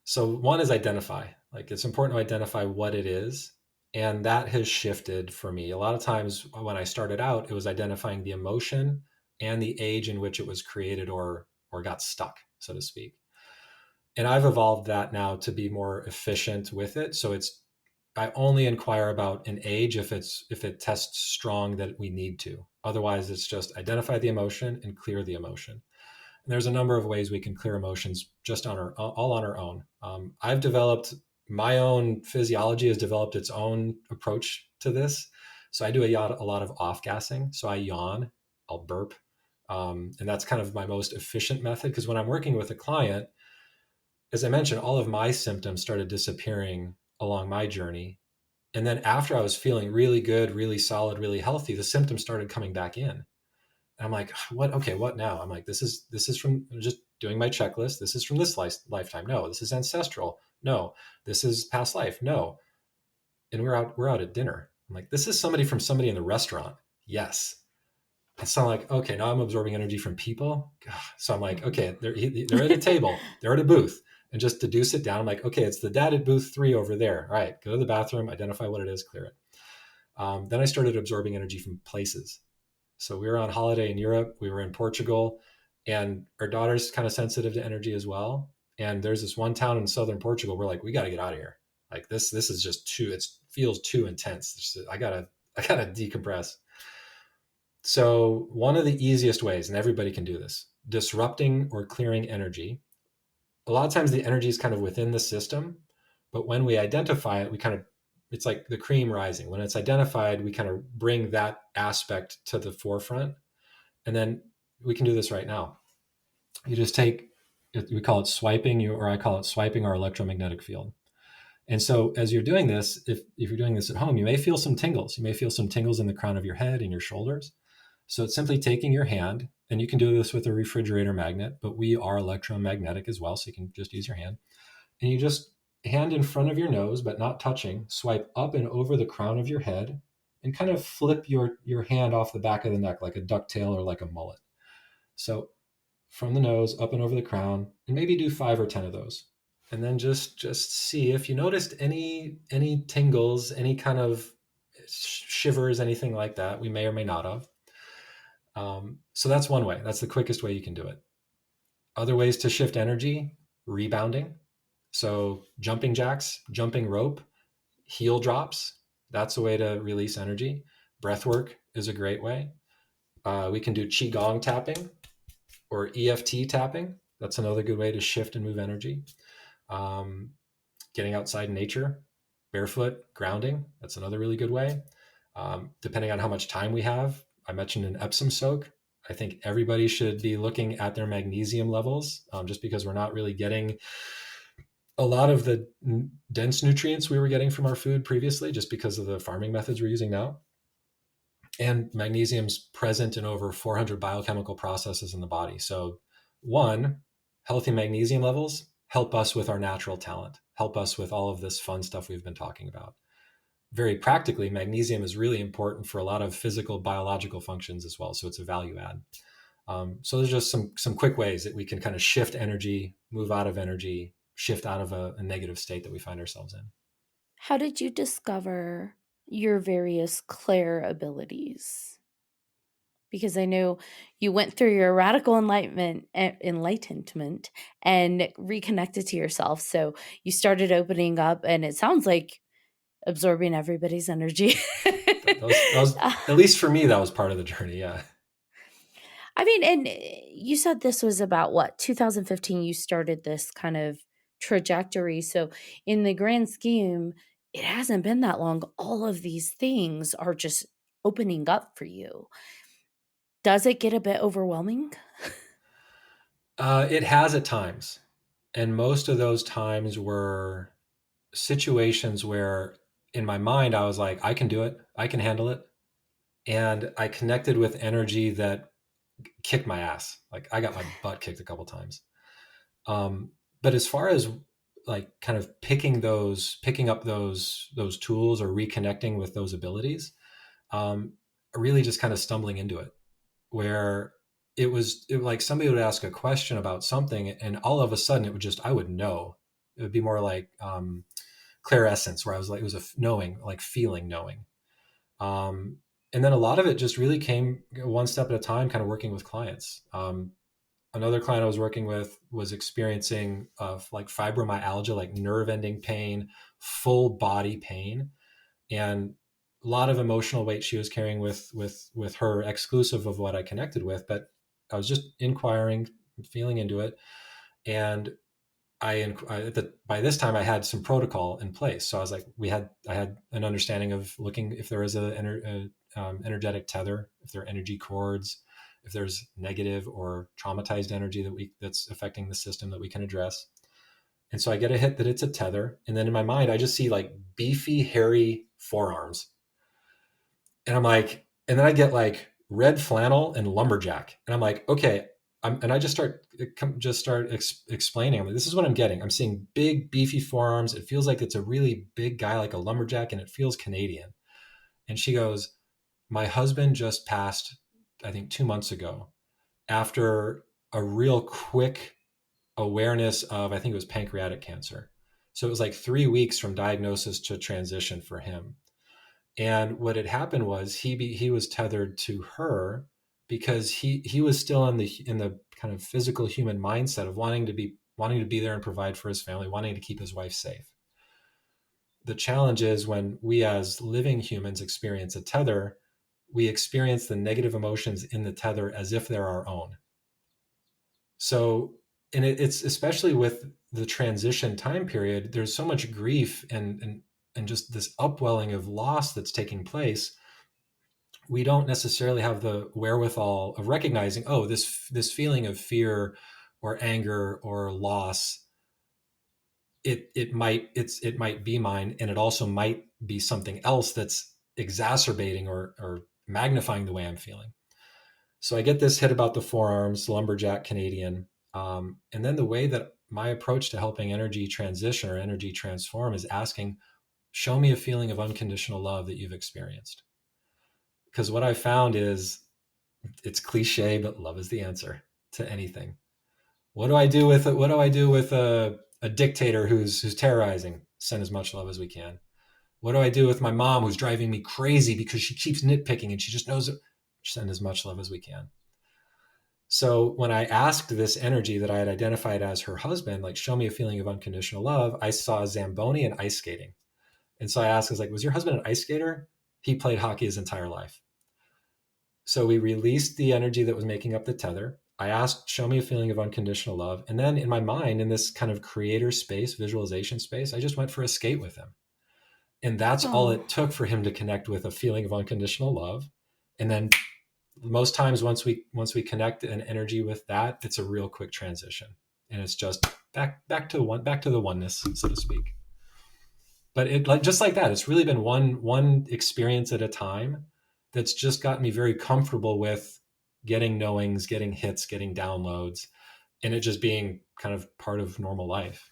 So one is identify. Like it's important to identify what it is. And that has shifted for me. A lot of times when I started out, it was identifying the emotion and the age in which it was created or got stuck, so to speak. And I've evolved that now to be more efficient with it. So I only inquire about an age if it tests strong that we need to. Otherwise, it's just identify the emotion and clear the emotion. And there's a number of ways we can clear emotions just all on our own. I've developed my own physiology has developed its own approach to this. So I do a lot of off gassing. So I yawn, I'll burp, and that's kind of my most efficient method. Because when I'm working with a client, as I mentioned, all of my symptoms started disappearing along my journey. And then after I was feeling really good, really solid, really healthy, the symptoms started coming back in. And I'm like, what? Okay, what now? I'm like, this is from just doing my checklist. This is from this lifetime. No, this is ancestral. No, this is past life. No. And we're out at dinner. I'm like, this is somebody from somebody in the restaurant. Yes. And so I'm like, okay, now I'm absorbing energy from people. So I'm like, okay, they're at a table, they're at a booth. And just deduce it down, I'm like, okay, it's the dad at booth 3 over there. All right, go to the bathroom, identify what it is, clear it. Then I started absorbing energy from places. So we were on holiday in Europe, we were in Portugal, and our daughter's kind of sensitive to energy as well. And there's this one town in southern Portugal. We're like, we got to get out of here. Like this is just it feels too intense. I gotta decompress. So one of the easiest ways, and everybody can do this, disrupting or clearing energy. A lot of times the energy is kind of within the system, but when we identify it, it's like the cream rising. When it's identified, we kind of bring that aspect to the forefront. And then we can do this right now. You just we call it swiping, or I call it swiping our electromagnetic field. And so as you're doing this, if you're doing this at home, you may feel some tingles. You may feel some tingles in the crown of your head and your shoulders. So it's simply taking your hand, and you can do this with a refrigerator magnet, but we are electromagnetic as well. So you can just use your hand, and you just hand in front of your nose, but not touching, swipe up and over the crown of your head and kind of flip your hand off the back of the neck like a ducktail or like a mullet. So from the nose up and over the crown, and maybe do 5 or 10 of those. And then just see if you noticed any tingles, any kind of shivers, anything like that. We may or may not have. So that's one way. That's the quickest way you can do it. Other ways to shift energy: rebounding. So jumping jacks, jumping rope, heel drops. That's a way to release energy. Breath work is a great way. We can do qigong tapping or EFT tapping. That's another good way to shift and move energy. Getting outside in nature, barefoot, grounding. That's another really good way. Depending on how much time we have, I mentioned an Epsom soak. I think everybody should be looking at their magnesium levels, just because we're not really getting a lot of the dense nutrients we were getting from our food previously, just because of the farming methods we're using now. And magnesium's present in over 400 biochemical processes in the body. So one, healthy magnesium levels help us with our natural talent, help us with all of this fun stuff we've been talking about. Very practically, magnesium is really important for a lot of physical, biological functions as well. So it's a value add. So there's just some quick ways that we can kind of shift energy, move out of energy, shift out of a negative state that we find ourselves in. How did you discover your various clair abilities? because I know you went through your radical enlightenment and reconnected to yourself. So you started opening up, and it sounds like absorbing everybody's energy. That was at least for me, that was part of the journey. Yeah. I mean, and you said this was about what, 2015 you started this kind of trajectory. So in the grand scheme, it hasn't been that long. All of these things are just opening up for you. Does it get a bit overwhelming? It has at times. And most of those times were situations where in my mind, I was like, I can do it. I can handle it. And I connected with energy that kicked my ass. Like I got my butt kicked a couple times. But as far as like kind of picking up those tools or reconnecting with those abilities, really just kind of stumbling into it, where like somebody would ask a question about something, and all of a sudden I would know. It would be more like clairessence, where I was like, it was a knowing, like feeling knowing. And then a lot of it just really came one step at a time, kind of working with clients. Another client I was working with was experiencing like fibromyalgia, like nerve ending pain, full body pain, and a lot of emotional weight she was carrying with her, exclusive of what I connected with. But I was just inquiring, feeling into it, and by this time I had some protocol in place. So I was like, I had an understanding of looking if there is a energetic tether, if there are energy cords, if there's negative or traumatized energy that's affecting the system that we can address. And so I get a hit that it's a tether, and then in my mind I just see like beefy, hairy forearms, and I'm like, and then I get like red flannel and lumberjack, and I'm like, okay. And I just start explaining. I'm like, this is what I'm getting. I'm seeing big, beefy forearms. It feels like it's a really big guy, like a lumberjack, and it feels Canadian. And she goes, my husband just passed, I think 2 months ago, after a real quick awareness of, I think it was pancreatic cancer. So it was like 3 weeks from diagnosis to transition for him. And what had happened was he was tethered to her because he was still in the kind of physical human mindset of wanting to be there and provide for his family, wanting to keep his wife safe. The challenge is when we as living humans experience a tether, we experience the negative emotions in the tether as if they're our own. So, and it's especially with the transition time period, there's so much grief and just this upwelling of loss that's taking place. We don't necessarily have the wherewithal of recognizing, oh, this feeling of fear or anger or loss, it might be mine, and it also might be something else that's exacerbating or magnifying the way I'm feeling. So I get this hit about the forearms, lumberjack Canadian. And then the way that my approach to helping energy transition or energy transform is asking, show me a feeling of unconditional love that you've experienced. Because what I found is, it's cliche, but love is the answer to anything. What do I do with a dictator who's terrorizing? Send as much love as we can. What do I do with my mom who's driving me crazy because she keeps nitpicking and she just knows it? Send as much love as we can. So when I asked this energy that I had identified as her husband, like, show me a feeling of unconditional love, I saw Zamboni and ice skating. And so I asked, I was like, was your husband an ice skater? He played hockey his entire life. So we released the energy that was making up the tether. I asked, show me a feeling of unconditional love. And then in my mind, in this kind of creator space, visualization space, I just went for a skate with him. And that's all it took for him to connect with a feeling of unconditional love. And then most times once we connect an energy with that, it's a real quick transition. And it's just back to the oneness, so to speak. But it, like, just like that, it's really been one experience at a time that's just gotten me very comfortable with getting knowings, getting hits, getting downloads, and it just being kind of part of normal life.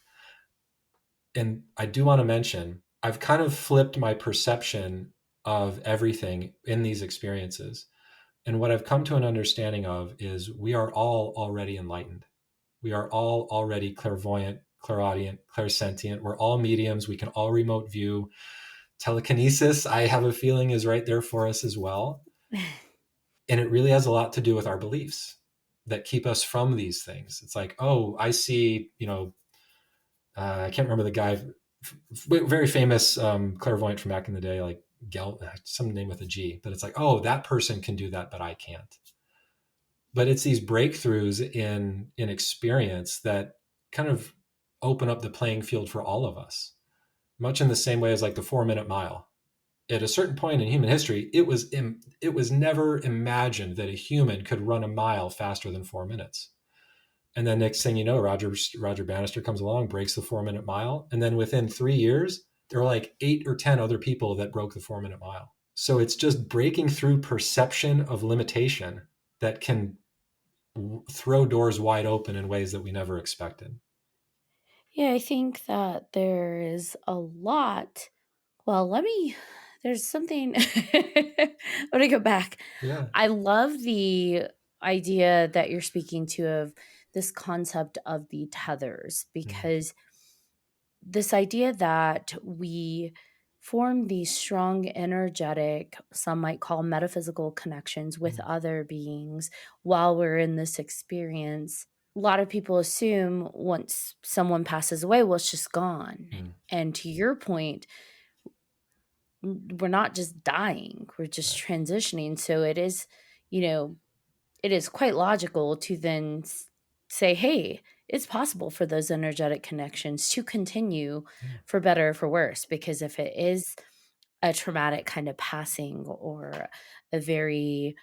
And I do want to mention, I've kind of flipped my perception of everything in these experiences. And what I've come to an understanding of is we are all already enlightened. We are all already clairvoyant, clairaudient, clairsentient. We're all mediums. We can all remote view. Telekinesis, I have a feeling, is right there for us as well. And it really has a lot to do with our beliefs that keep us from these things. It's like, oh, I see, I can't remember the guy, very famous clairvoyant from back in the day, like some name with a G, but it's like, oh, that person can do that, but I can't. But it's these breakthroughs in experience that kind of open up the playing field for all of us, much in the same way as like the 4-minute mile. At a certain point in human history, it was never imagined that a human could run a mile faster than 4 minutes. And then next thing you know, Roger Bannister comes along, breaks the 4-minute mile, and then within 3 years, there were like 8 or 10 other people that broke the 4-minute mile. So it's just breaking through perception of limitation that can throw doors wide open in ways that we never expected. Yeah, I think that there is a lot. Well, there's something. I'm going to go back. Yeah. I love the idea that you're speaking to of this concept of the tethers, because this idea that we form these strong, energetic, some might call metaphysical connections with other beings while we're in this experience. A lot of people assume once someone passes away, well, it's just gone. And to your point, we're not just dying, we're just transitioning. So it is, it is quite logical to then say, hey, it's possible for those energetic connections to continue for better or for worse. Because if it is a traumatic kind of passing or a very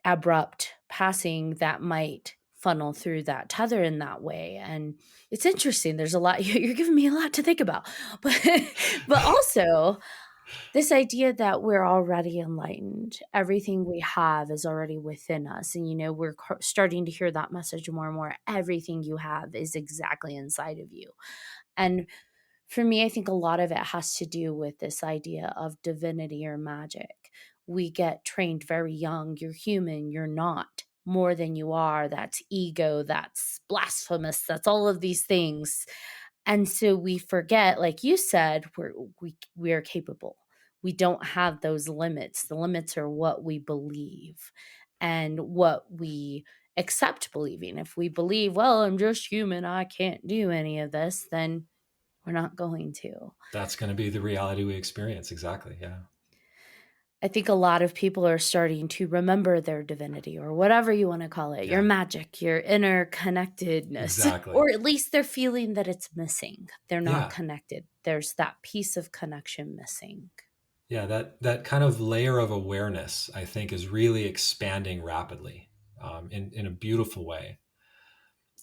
abrupt passing, that might funnel through that tether in that way. And it's interesting. There's a lot, you're giving me a lot to think about, but also this idea that we're already enlightened, everything we have is already within us. And, we're starting to hear that message more and more. Everything you have is exactly inside of you. And for me, I think a lot of it has to do with this idea of divinity or magic. We get trained very young. You're human. You're not more than you are. That's ego. That's blasphemous. That's all of these things. And so we forget, like you said, we are capable. We don't have those limits. The limits are what we believe and what we accept believing. If we believe, well, I'm just human, I can't do any of this, then we're not going to. That's going to be the reality we experience. Exactly. Yeah. I think a lot of people are starting to remember their divinity, or whatever you want to call it, your magic, your interconnectedness, Exactly. or at least they're feeling that it's missing. They're not connected. There's that piece of connection missing. Yeah, that kind of layer of awareness, I think, is really expanding rapidly in a beautiful way.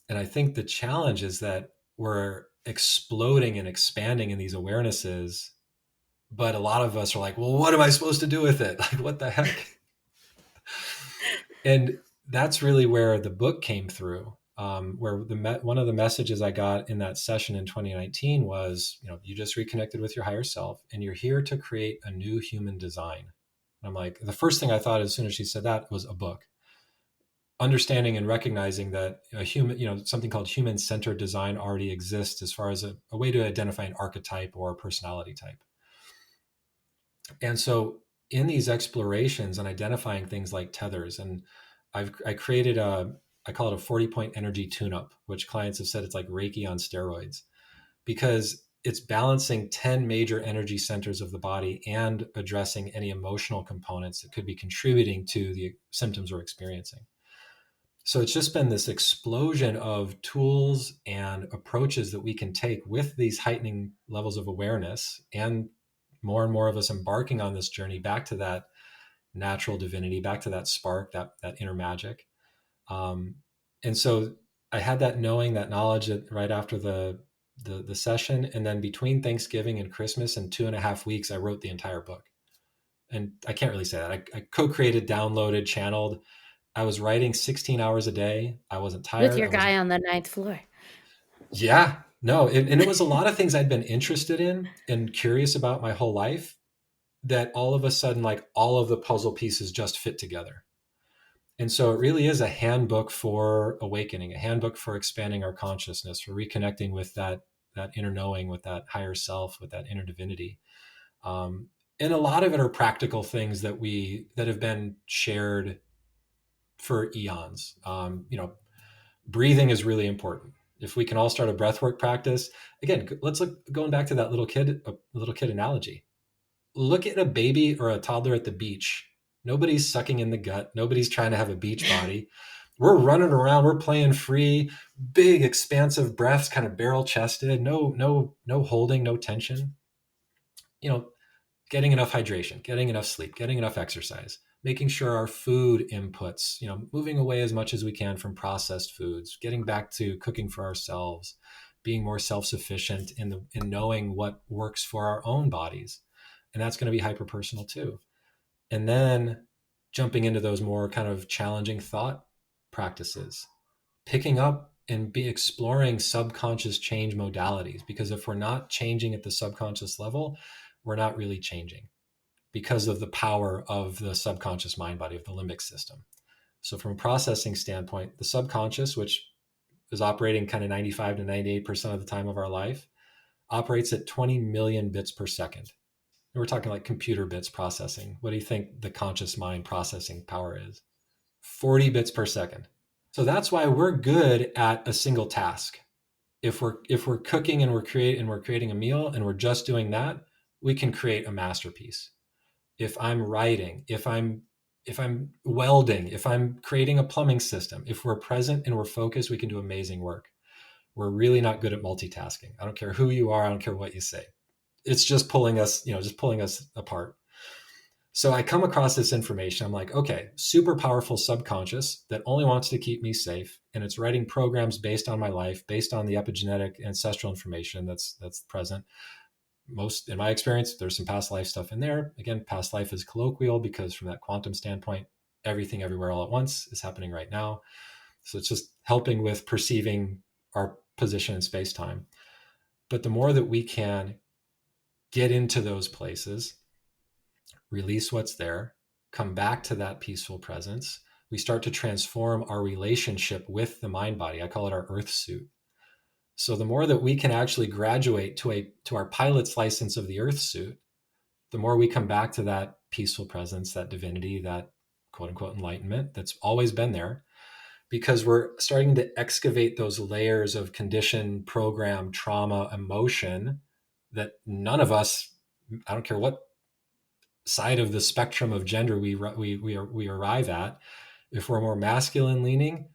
And I think the challenge is that we're exploding and expanding in these awarenesses, but a lot of us are like, well, what am I supposed to do with it? Like, what the heck? And that's really where the book came through, where one of the messages I got in that session in 2019 was, you just reconnected with your higher self and you're here to create a new human design. And I'm like, the first thing I thought as soon as she said that was a book. Understanding and recognizing that a human, something called human-centered design already exists as far as a way to identify an archetype or a personality type. And so in these explorations and identifying things like tethers, and I created I call it a 40-point energy tune-up, which clients have said it's like Reiki on steroids, because it's balancing 10 major energy centers of the body and addressing any emotional components that could be contributing to the symptoms we're experiencing. So it's just been this explosion of tools and approaches that we can take with these heightening levels of awareness, and more of us embarking on this journey back to that natural divinity, back to that spark, that inner magic. And so I had that knowing, that knowledge right after the session. And then between Thanksgiving and Christmas in 2.5 weeks, I wrote the entire book. And I can't really say that. I co-created, downloaded, channeled. I was writing 16 hours a day. I wasn't tired. With your guy on the 9th floor. Yeah, no. And it was a lot of things I'd been interested in and curious about my whole life, that all of a sudden, like, all of the puzzle pieces just fit together. And so it really is a handbook for awakening, a handbook for expanding our consciousness, for reconnecting with that inner knowing, with that higher self, with that inner divinity. And a lot of it are practical things that have been shared for eons. Breathing is really important. If we can all start a breathwork practice, again, let's look, going back to that little kid analogy. Look at a baby or a toddler at the beach. Nobody's sucking in the gut. Nobody's trying to have a beach body. We're running around. We're playing free, big, expansive breaths, kind of barrel chested. No holding, no tension. Getting enough hydration, getting enough sleep, getting enough exercise, making sure our food inputs, moving away as much as we can from processed foods, getting back to cooking for ourselves, being more self-sufficient in knowing what works for our own bodies. And that's going to be hyper personal too. And then jumping into those more kind of challenging thought practices, picking up and be exploring subconscious change modalities, because if we're not changing at the subconscious level, we're not really changing, because of the power of the subconscious mind body, of the limbic system. So from a processing standpoint, the subconscious, which is operating kind of 95 to 98% of the time of our life, operates at 20 million bits per second. And we're talking like computer bits processing. What do you think the conscious mind processing power is? 40 bits per second. So that's why we're good at a single task. If we're cooking and we're creating a meal and we're just doing that, we can create a masterpiece. If I'm writing, if I'm welding, if I'm creating a plumbing system, if we're present and we're focused, we can do amazing work. We're really not good at multitasking. I don't care who you are. I don't care what you say. It's just pulling us apart. So I come across this information. I'm like, okay, super powerful subconscious that only wants to keep me safe. And it's writing programs based on my life, based on the epigenetic ancestral information that's present. Most, in my experience, there's some past life stuff in there. Again, past life is colloquial because from that quantum standpoint, everything everywhere all at once is happening right now. So it's just helping with perceiving our position in space-time. But the more that we can get into those places, release what's there, come back to that peaceful presence, we start to transform our relationship with the mind body. I call it our earth suit. So the more that we can actually graduate to our pilot's license of the earth suit, the more we come back to that peaceful presence, that divinity, that quote unquote enlightenment that's always been there, because we're starting to excavate those layers of condition, program, trauma, emotion that none of us, I don't care what side of the spectrum of gender we arrive at, if we're more masculine leaning,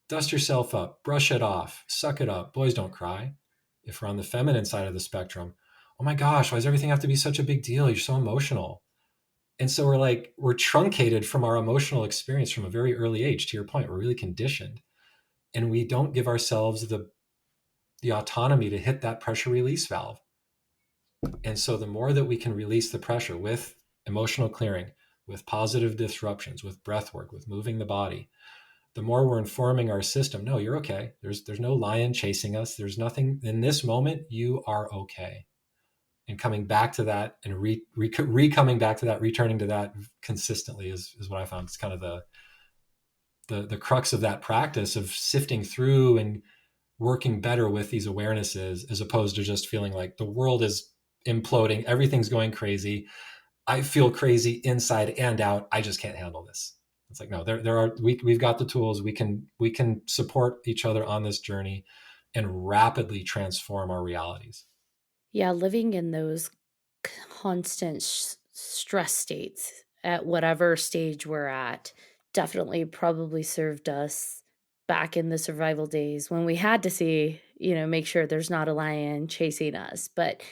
dust yourself up, brush it off, suck it up. Boys don't cry. If we're on the feminine side of the spectrum, oh my gosh, why does everything have to be such a big deal? You're so emotional. And so we're truncated from our emotional experience from a very early age. To your point, we're really conditioned. And we don't give ourselves the autonomy to hit that pressure release valve. And so the more that we can release the pressure with emotional clearing, with positive disruptions, with breath work, with moving the body, the more we're informing our system, no, you're okay. There's no lion chasing us. There's nothing in this moment. You are okay. And coming back to that and coming back to that, returning to that consistently is what I found. It's kind of the crux of that practice of sifting through and working better with these awarenesses, as opposed to just feeling like the world is imploding. Everything's going crazy. I feel crazy inside and out. I just can't handle this. It's like, no, we've got the tools. We can support each other on this journey and rapidly transform our realities. Yeah, living in those constant stress states at whatever stage we're at definitely probably served us back in the survival days when we had to make sure there's not a lion chasing us. But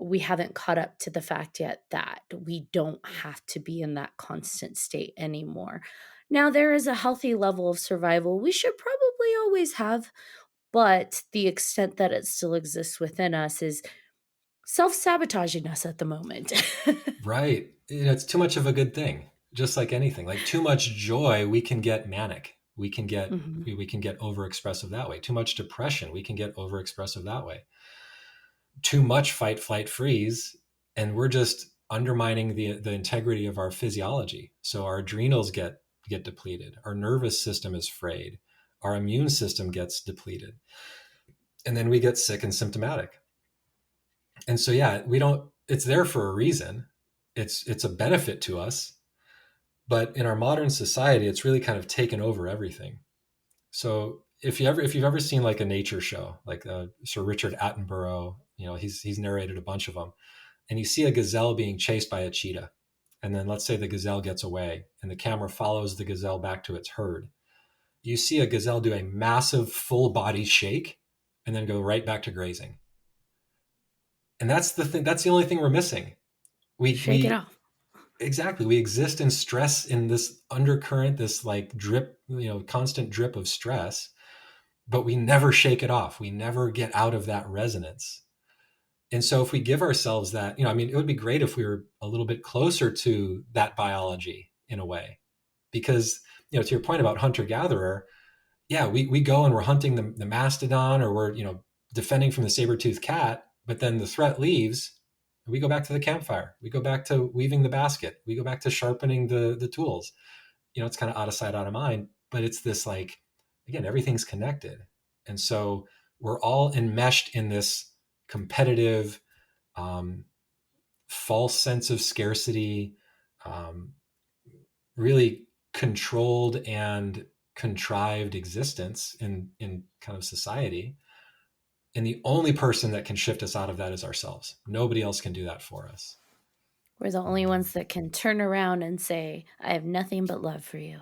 we haven't caught up to the fact yet that we don't have to be in that constant state anymore. Now, there is a healthy level of survival we should probably always have, but the extent that it still exists within us is self-sabotaging us at the moment. Right. It's too much of a good thing. Just like anything, like too much joy, we can get manic. We can get overexpressive that way. Too much depression, we can get overexpressive that way. Too much fight, flight, freeze, and we're just undermining the integrity of our physiology. So our adrenals get depleted. Our nervous system is frayed. Our immune system gets depleted. And then we get sick and symptomatic. And so, yeah, we don't it's there for a reason. It's a benefit to us. But in our modern society, it's really kind of taken over everything. So if you've ever seen like a nature show, like Sir Richard Attenborough, he's narrated a bunch of them, and you see a gazelle being chased by a cheetah, and then let's say the gazelle gets away, and the camera follows the gazelle back to its herd. You see a gazelle do a massive full body shake, and then go right back to grazing. And that's the thing. That's the only thing we're missing. Shake it We off. exactly, we exist in stress, in this undercurrent, this like drip, constant drip of stress, but we never shake it off. We never get out of that resonance. And so if we give ourselves that, it would be great if we were a little bit closer to that biology in a way, because, to your point about hunter gatherer, yeah, we go and we're hunting the mastodon, or we're, defending from the saber-toothed cat, but then the threat leaves, and we go back to the campfire. We go back to weaving the basket. We go back to sharpening the tools. It's kind of out of sight, out of mind, but it's this like, again, everything's connected. And so we're all enmeshed in this competitive, false sense of scarcity, really controlled and contrived existence in kind of society. And the only person that can shift us out of that is ourselves. Nobody else can do that for us. We're the only ones that can turn around and say, I have nothing but love for you.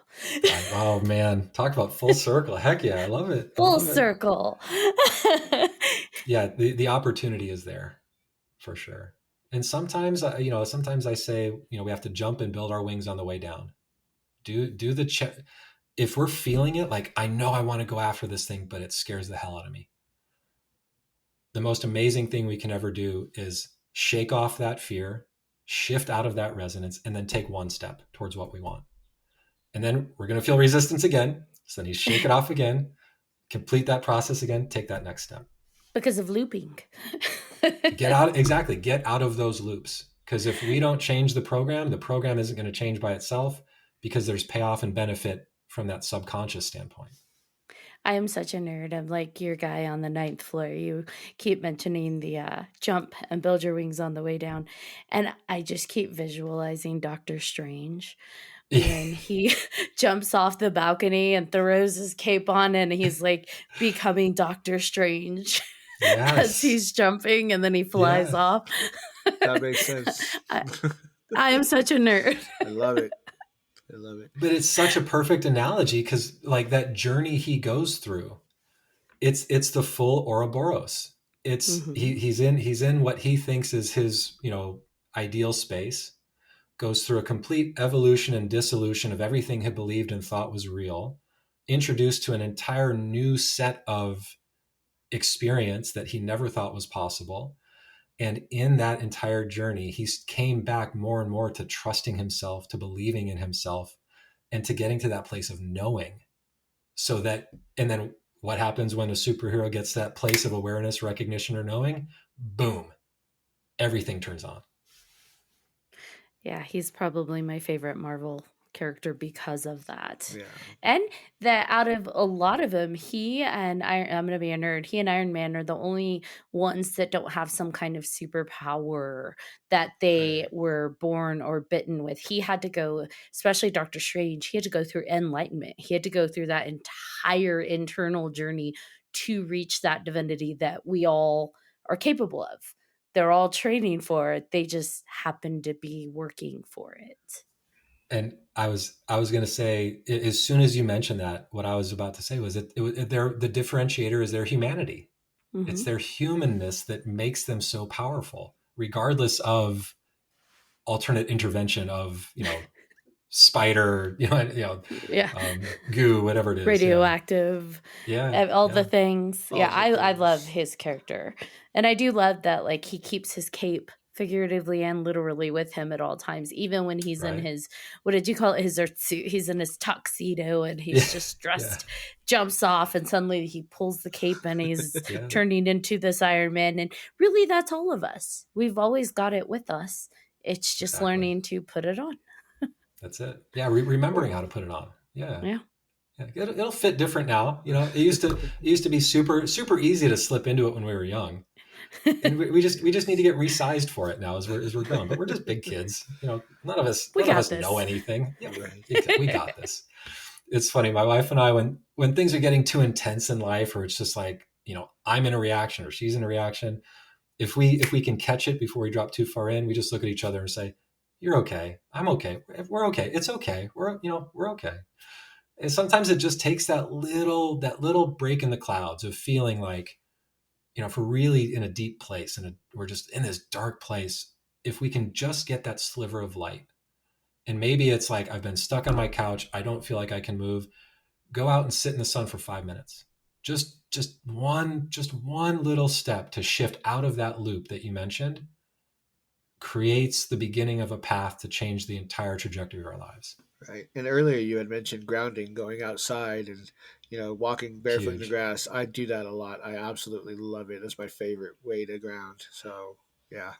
Oh man, talk about full circle. Heck yeah, I love it. Full circle. Yeah, the opportunity is there for sure. And sometimes, sometimes I say, we have to jump and build our wings on the way down. Do the if we're feeling it, like, I know I want to go after this thing, but it scares the hell out of me. The most amazing thing we can ever do is shake off that fear, shift out of that resonance, and then take one step towards what we want. And then we're going to feel resistance again. So then you shake it off again, complete that process again, take that next step. Because of looping. Get out of those loops. Because if we don't change the program isn't going to change by itself, because there's payoff and benefit from that subconscious standpoint. I am such a nerd. I'm like your guy on the 9th floor. You keep mentioning the jump and build your wings on the way down. And I just keep visualizing Doctor Strange when he jumps off the balcony and throws his cape on, and he's like becoming Doctor Strange. Yes. As he's jumping, and then he flies off. That makes sense. I am such a nerd. I love it. But it's such a perfect analogy, because like that journey he goes through, it's the full Ouroboros. It's he's in what he thinks is his, ideal space, goes through a complete evolution and dissolution of everything he believed and thought was real, introduced to an entire new set of experience that he never thought was possible. And in that entire journey, he came back more and more to trusting himself, to believing in himself, and to getting to that place of knowing. And then what happens when a superhero gets that place of awareness, recognition, or knowing? Boom, everything turns on. Yeah, he's probably my favorite Marvel character because of that. Yeah. And that out of a lot of them, I'm going to be a nerd, he and Iron Man are the only ones that don't have some kind of superpower that they were born or bitten with. He had to go, especially Doctor Strange, he had to go through Enlightenment. He had to go through that entire internal journey to reach that divinity that we all are capable of. They're all training for it. They just happen to be working for it. And I was going to say, as soon as you mentioned that, what I was about to say was that the differentiator is their humanity. Mm-hmm. It's their humanness that makes them so powerful, regardless of alternate intervention of, spider, goo, whatever it is, radioactive, the things. I love his character, and I do love that like he keeps his cape figuratively and literally with him at all times, even when he's in his, what did you call it, his Earth suit, he's in his tuxedo and he's just dressed, jumps off, and suddenly he pulls the cape and he's turning into this Iron Man. And really, that's all of us. We've always got it with us. It's just learning to put it on. That's it. Yeah, remembering how to put it on. Yeah. It'll fit different now. It used to be super super easy to slip into it when we were young. And we just need to get resized for it now as we're growing. But we're just big kids, None of us We got know this. anything. Yeah, Right. we got this. It's funny. My wife and I, when things are getting too intense in life, or it's just like I'm in a reaction or she's in a reaction, if we can catch it before we drop too far in, we just look at each other and say, "You're okay. I'm okay. We're okay. It's okay. We're okay." And sometimes it just takes that little break in the clouds of feeling like, if we're really in a deep place and we're just in this dark place, if we can just get that sliver of light, and maybe it's like I've been stuck on my couch, I don't feel like I can move, go out and sit in the sun for 5 minutes. Just one little step to shift out of that loop that you mentioned creates the beginning of a path to change the entire trajectory of our lives. Right. And earlier you had mentioned grounding, going outside and, walking barefoot in the Huge. grass. I do that a lot. I absolutely love it. It's my favorite way to ground. So, yeah.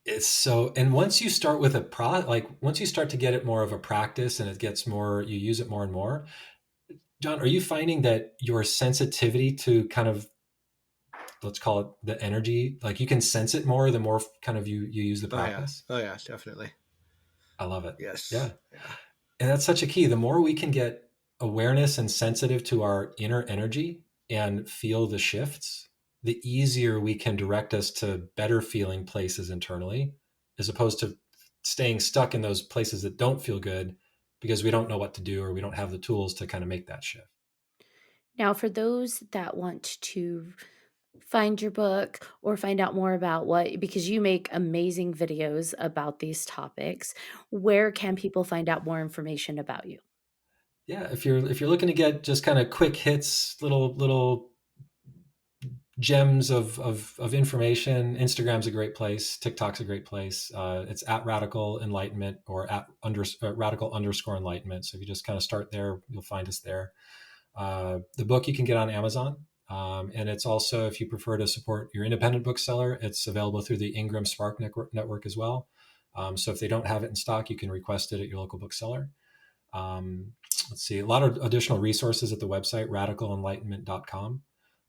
It's so, and once you start with once you start to get it more of a practice and it gets more, you use it more and more. John, are you finding that your sensitivity to kind of, let's call it the energy, like you can sense it more the more kind of you use the Oh, yeah. practice? Oh, yeah, definitely. I love it. Yeah. Yes. Yeah. And that's such a key. The more we can get awareness and sensitive to our inner energy and feel the shifts, the easier we can direct us to better feeling places internally, as opposed to staying stuck in those places that don't feel good because we don't know what to do or we don't have the tools to kind of make that shift. Now, for those that want to find your book or find out more about because you make amazing videos about these topics, where can people find out more information about you? Yeah, if you're looking to get just kind of quick hits, little gems of information, Instagram's a great place. TikTok's a great place. It's at Radical Enlightenment or at Radical_Enlightenment. So if you just kind of start there, you'll find us there. The book you can get on Amazon. And it's also, if you prefer to support your independent bookseller, it's available through the Ingram Spark network as well. So if they don't have it in stock, you can request it at your local bookseller. Let's see, a lot of additional resources at the website, radicalenlightenment.com.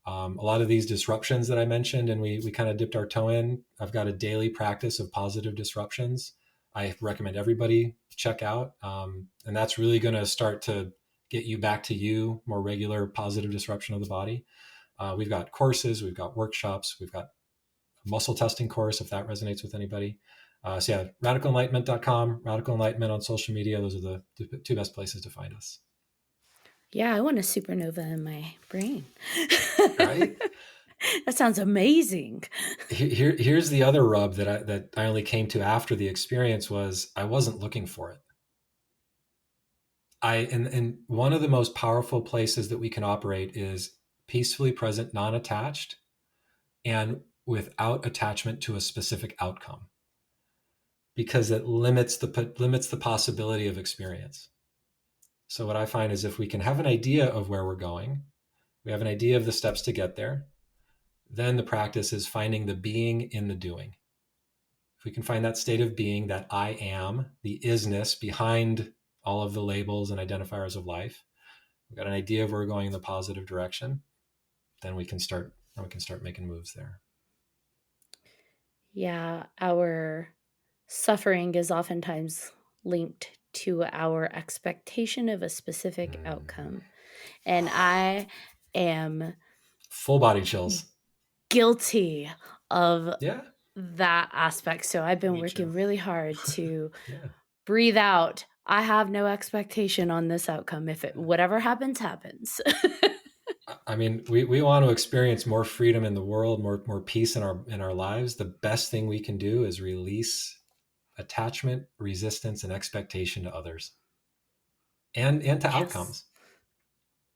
A lot of these disruptions that I mentioned and we kind of dipped our toe in, I've got a daily practice of positive disruptions I recommend everybody check out. And that's really going to start to get you back to more regular positive disruption of the body. We've got courses, we've got workshops, we've got a muscle testing course, if that resonates with anybody. So yeah, radicalenlightenment.com, Radical Enlightenment on social media. Those are the two best places to find us. Yeah, I want a supernova in my brain. Right? That sounds amazing. Here's the other rub that I only came to after the experience was I wasn't looking for it. And one of the most powerful places that we can operate is peacefully present, non-attached, and without attachment to a specific outcome, because it limits the possibility of experience. So what I find is if we can have an idea of where we're going, we have an idea of the steps to get there, then the practice is finding the being in the doing. If we can find that state of being, that I am, the isness behind all of the labels and identifiers of life, we've got an idea of where we're going in the positive direction, then we can start making moves there. Yeah, our suffering is oftentimes linked to our expectation of a specific outcome. And I am full body chills. Guilty of Yeah. that aspect. So I've been Me working too. really hard to Yeah. breathe out. I have no expectation on this outcome. If whatever happens, happens. I mean, we want to experience more freedom in the world, more peace in our lives. The best thing we can do is release attachment, resistance, and expectation to others, and to Yes. outcomes.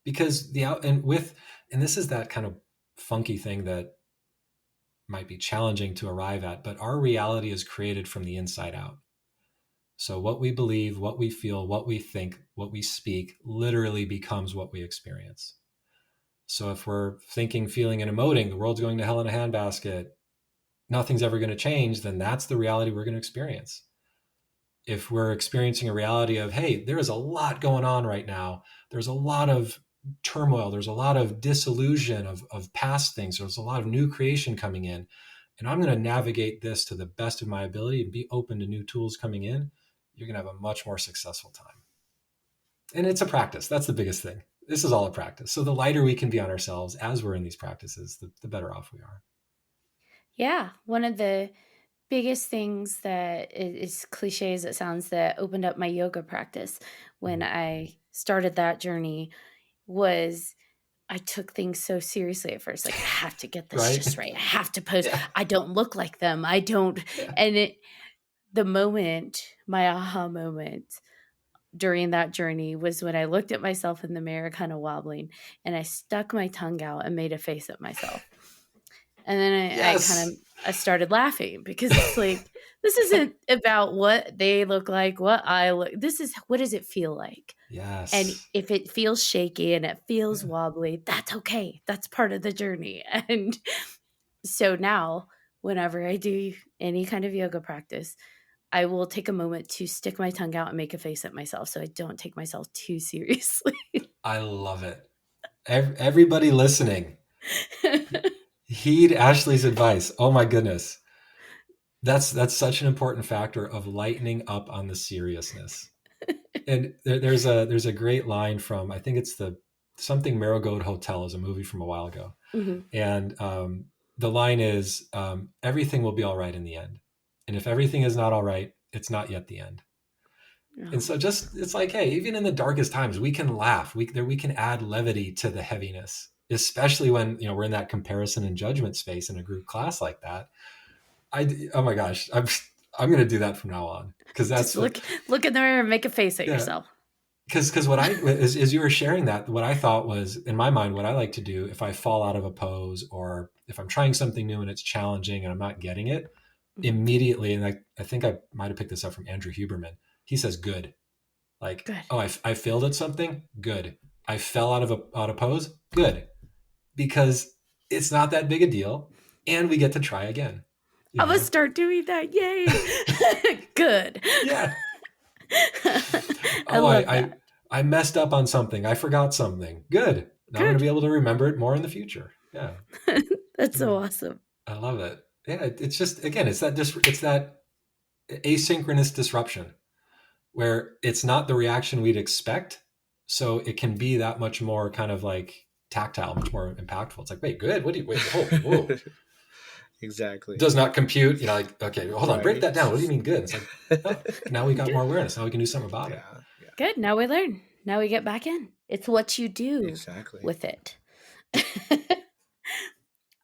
Because and this is that kind of funky thing that might be challenging to arrive at, but our reality is created from the inside out. So what we believe, what we feel, what we think, what we speak literally becomes what we experience. So if we're thinking, feeling, and emoting, the world's going to hell in a handbasket, nothing's ever going to change, then that's the reality we're going to experience. If we're experiencing a reality of, hey, there is a lot going on right now, there's a lot of turmoil, there's a lot of disillusion of past things, there's a lot of new creation coming in, and I'm going to navigate this to the best of my ability and be open to new tools coming in, you're going to have a much more successful time. And it's a practice. That's the biggest thing. This is all a practice. So the lighter we can be on ourselves as we're in these practices, the better off we are. Yeah. One of the biggest things that is cliche as it sounds that opened up my yoga practice when I started that journey was I took things so seriously at first. Like, I have to get this Right? just right. I have to pose. Yeah. I don't look like them. I don't. Yeah. And my aha moment during that journey was when I looked at myself in the mirror, kind of wobbling, and I stuck my tongue out and made a face at myself. And then Yes. I started laughing because it's like, this isn't about what they look like, what I look. This is, what does it feel like? Yes. And if it feels shaky and it feels wobbly, that's okay. That's part of the journey. And so now, whenever I do any kind of yoga practice, I will take a moment to stick my tongue out and make a face at myself so I don't take myself too seriously. I love it. Everybody listening, heed Ashley's advice. Oh my goodness. That's such an important factor of lightening up on the seriousness. And there's a great line from, I think it's the something Marigold Hotel, is a movie from a while ago. Mm-hmm. And the line is, everything will be all right in the end. And if everything is not all right, it's not yet the end. Oh. And so it's like, hey, even in the darkest times, we can laugh. We can add levity to the heaviness, especially when, we're in that comparison and judgment space in a group class like that. Oh my gosh, I'm going to do that from now on, because that's just look in the mirror and make a face at yourself. Because what as you were sharing that, what I thought was, in my mind, what I like to do if I fall out of a pose, or if I'm trying something new and it's challenging and I'm not getting it immediately, and I think I might have picked this up from Andrew Huberman. He says, "Good." Like, good. Oh, I failed at something. Good. I fell out of pose. Good, because it's not that big a deal, and we get to try again. I'm gonna start doing that. Yay! Good. Yeah. I love that. I messed up on something. I forgot something. Good. Now I'm going to be able to remember it more in the future. Yeah. That's so awesome. I love it. Yeah. It's just, again, it's that asynchronous disruption where it's not the reaction we'd expect. So it can be that much more kind of like tactile, much more impactful. It's like, wait, good. Whoa. Exactly. Does not compute. Like, okay, hold on, break that down. What do you mean good? It's like, oh, now we got more awareness. Now we can do something about it. Yeah. Good. Now we learn. Now we get back in. It's what you do with it.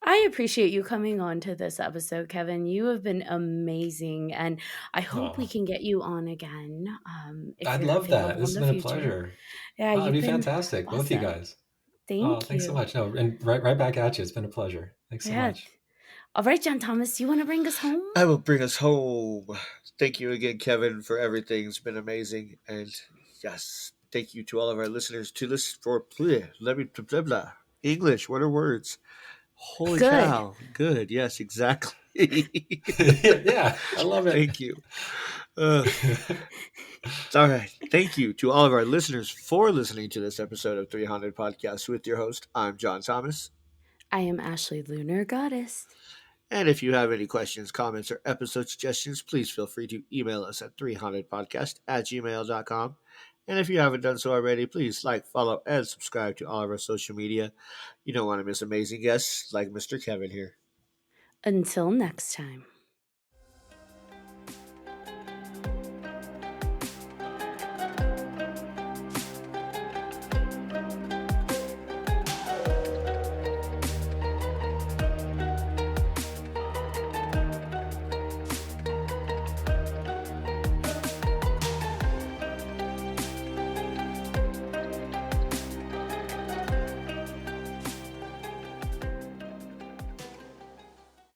I appreciate you coming on to this episode, Kevin. You have been amazing, and I hope we can get you on again. I'd love that. This has been a pleasure. Yeah, it'd be fantastic. Awesome. Both you guys. Thank you. Thanks so much. No, and right back at you. It's been a pleasure. Thanks so much. All right, John Thomas, you want to bring us home? I will bring us home. Thank you again, Kevin, for everything. It's been amazing. And yes, thank you to all of our listeners to listen for English. What are words? Holy cow. Good. Yes, exactly. Yeah, I love it. Thank you. All right. Thank you to all of our listeners for listening to this episode of 3Haunted Podcast with your host. I'm John Thomas. I am Ashley Lunar Goddess. And if you have any questions, comments, or episode suggestions, please feel free to email us at 300podcast@gmail.com. And if you haven't done so already, please like, follow, and subscribe to all of our social media. You don't want to miss amazing guests like Mr. Kevin here. Until next time.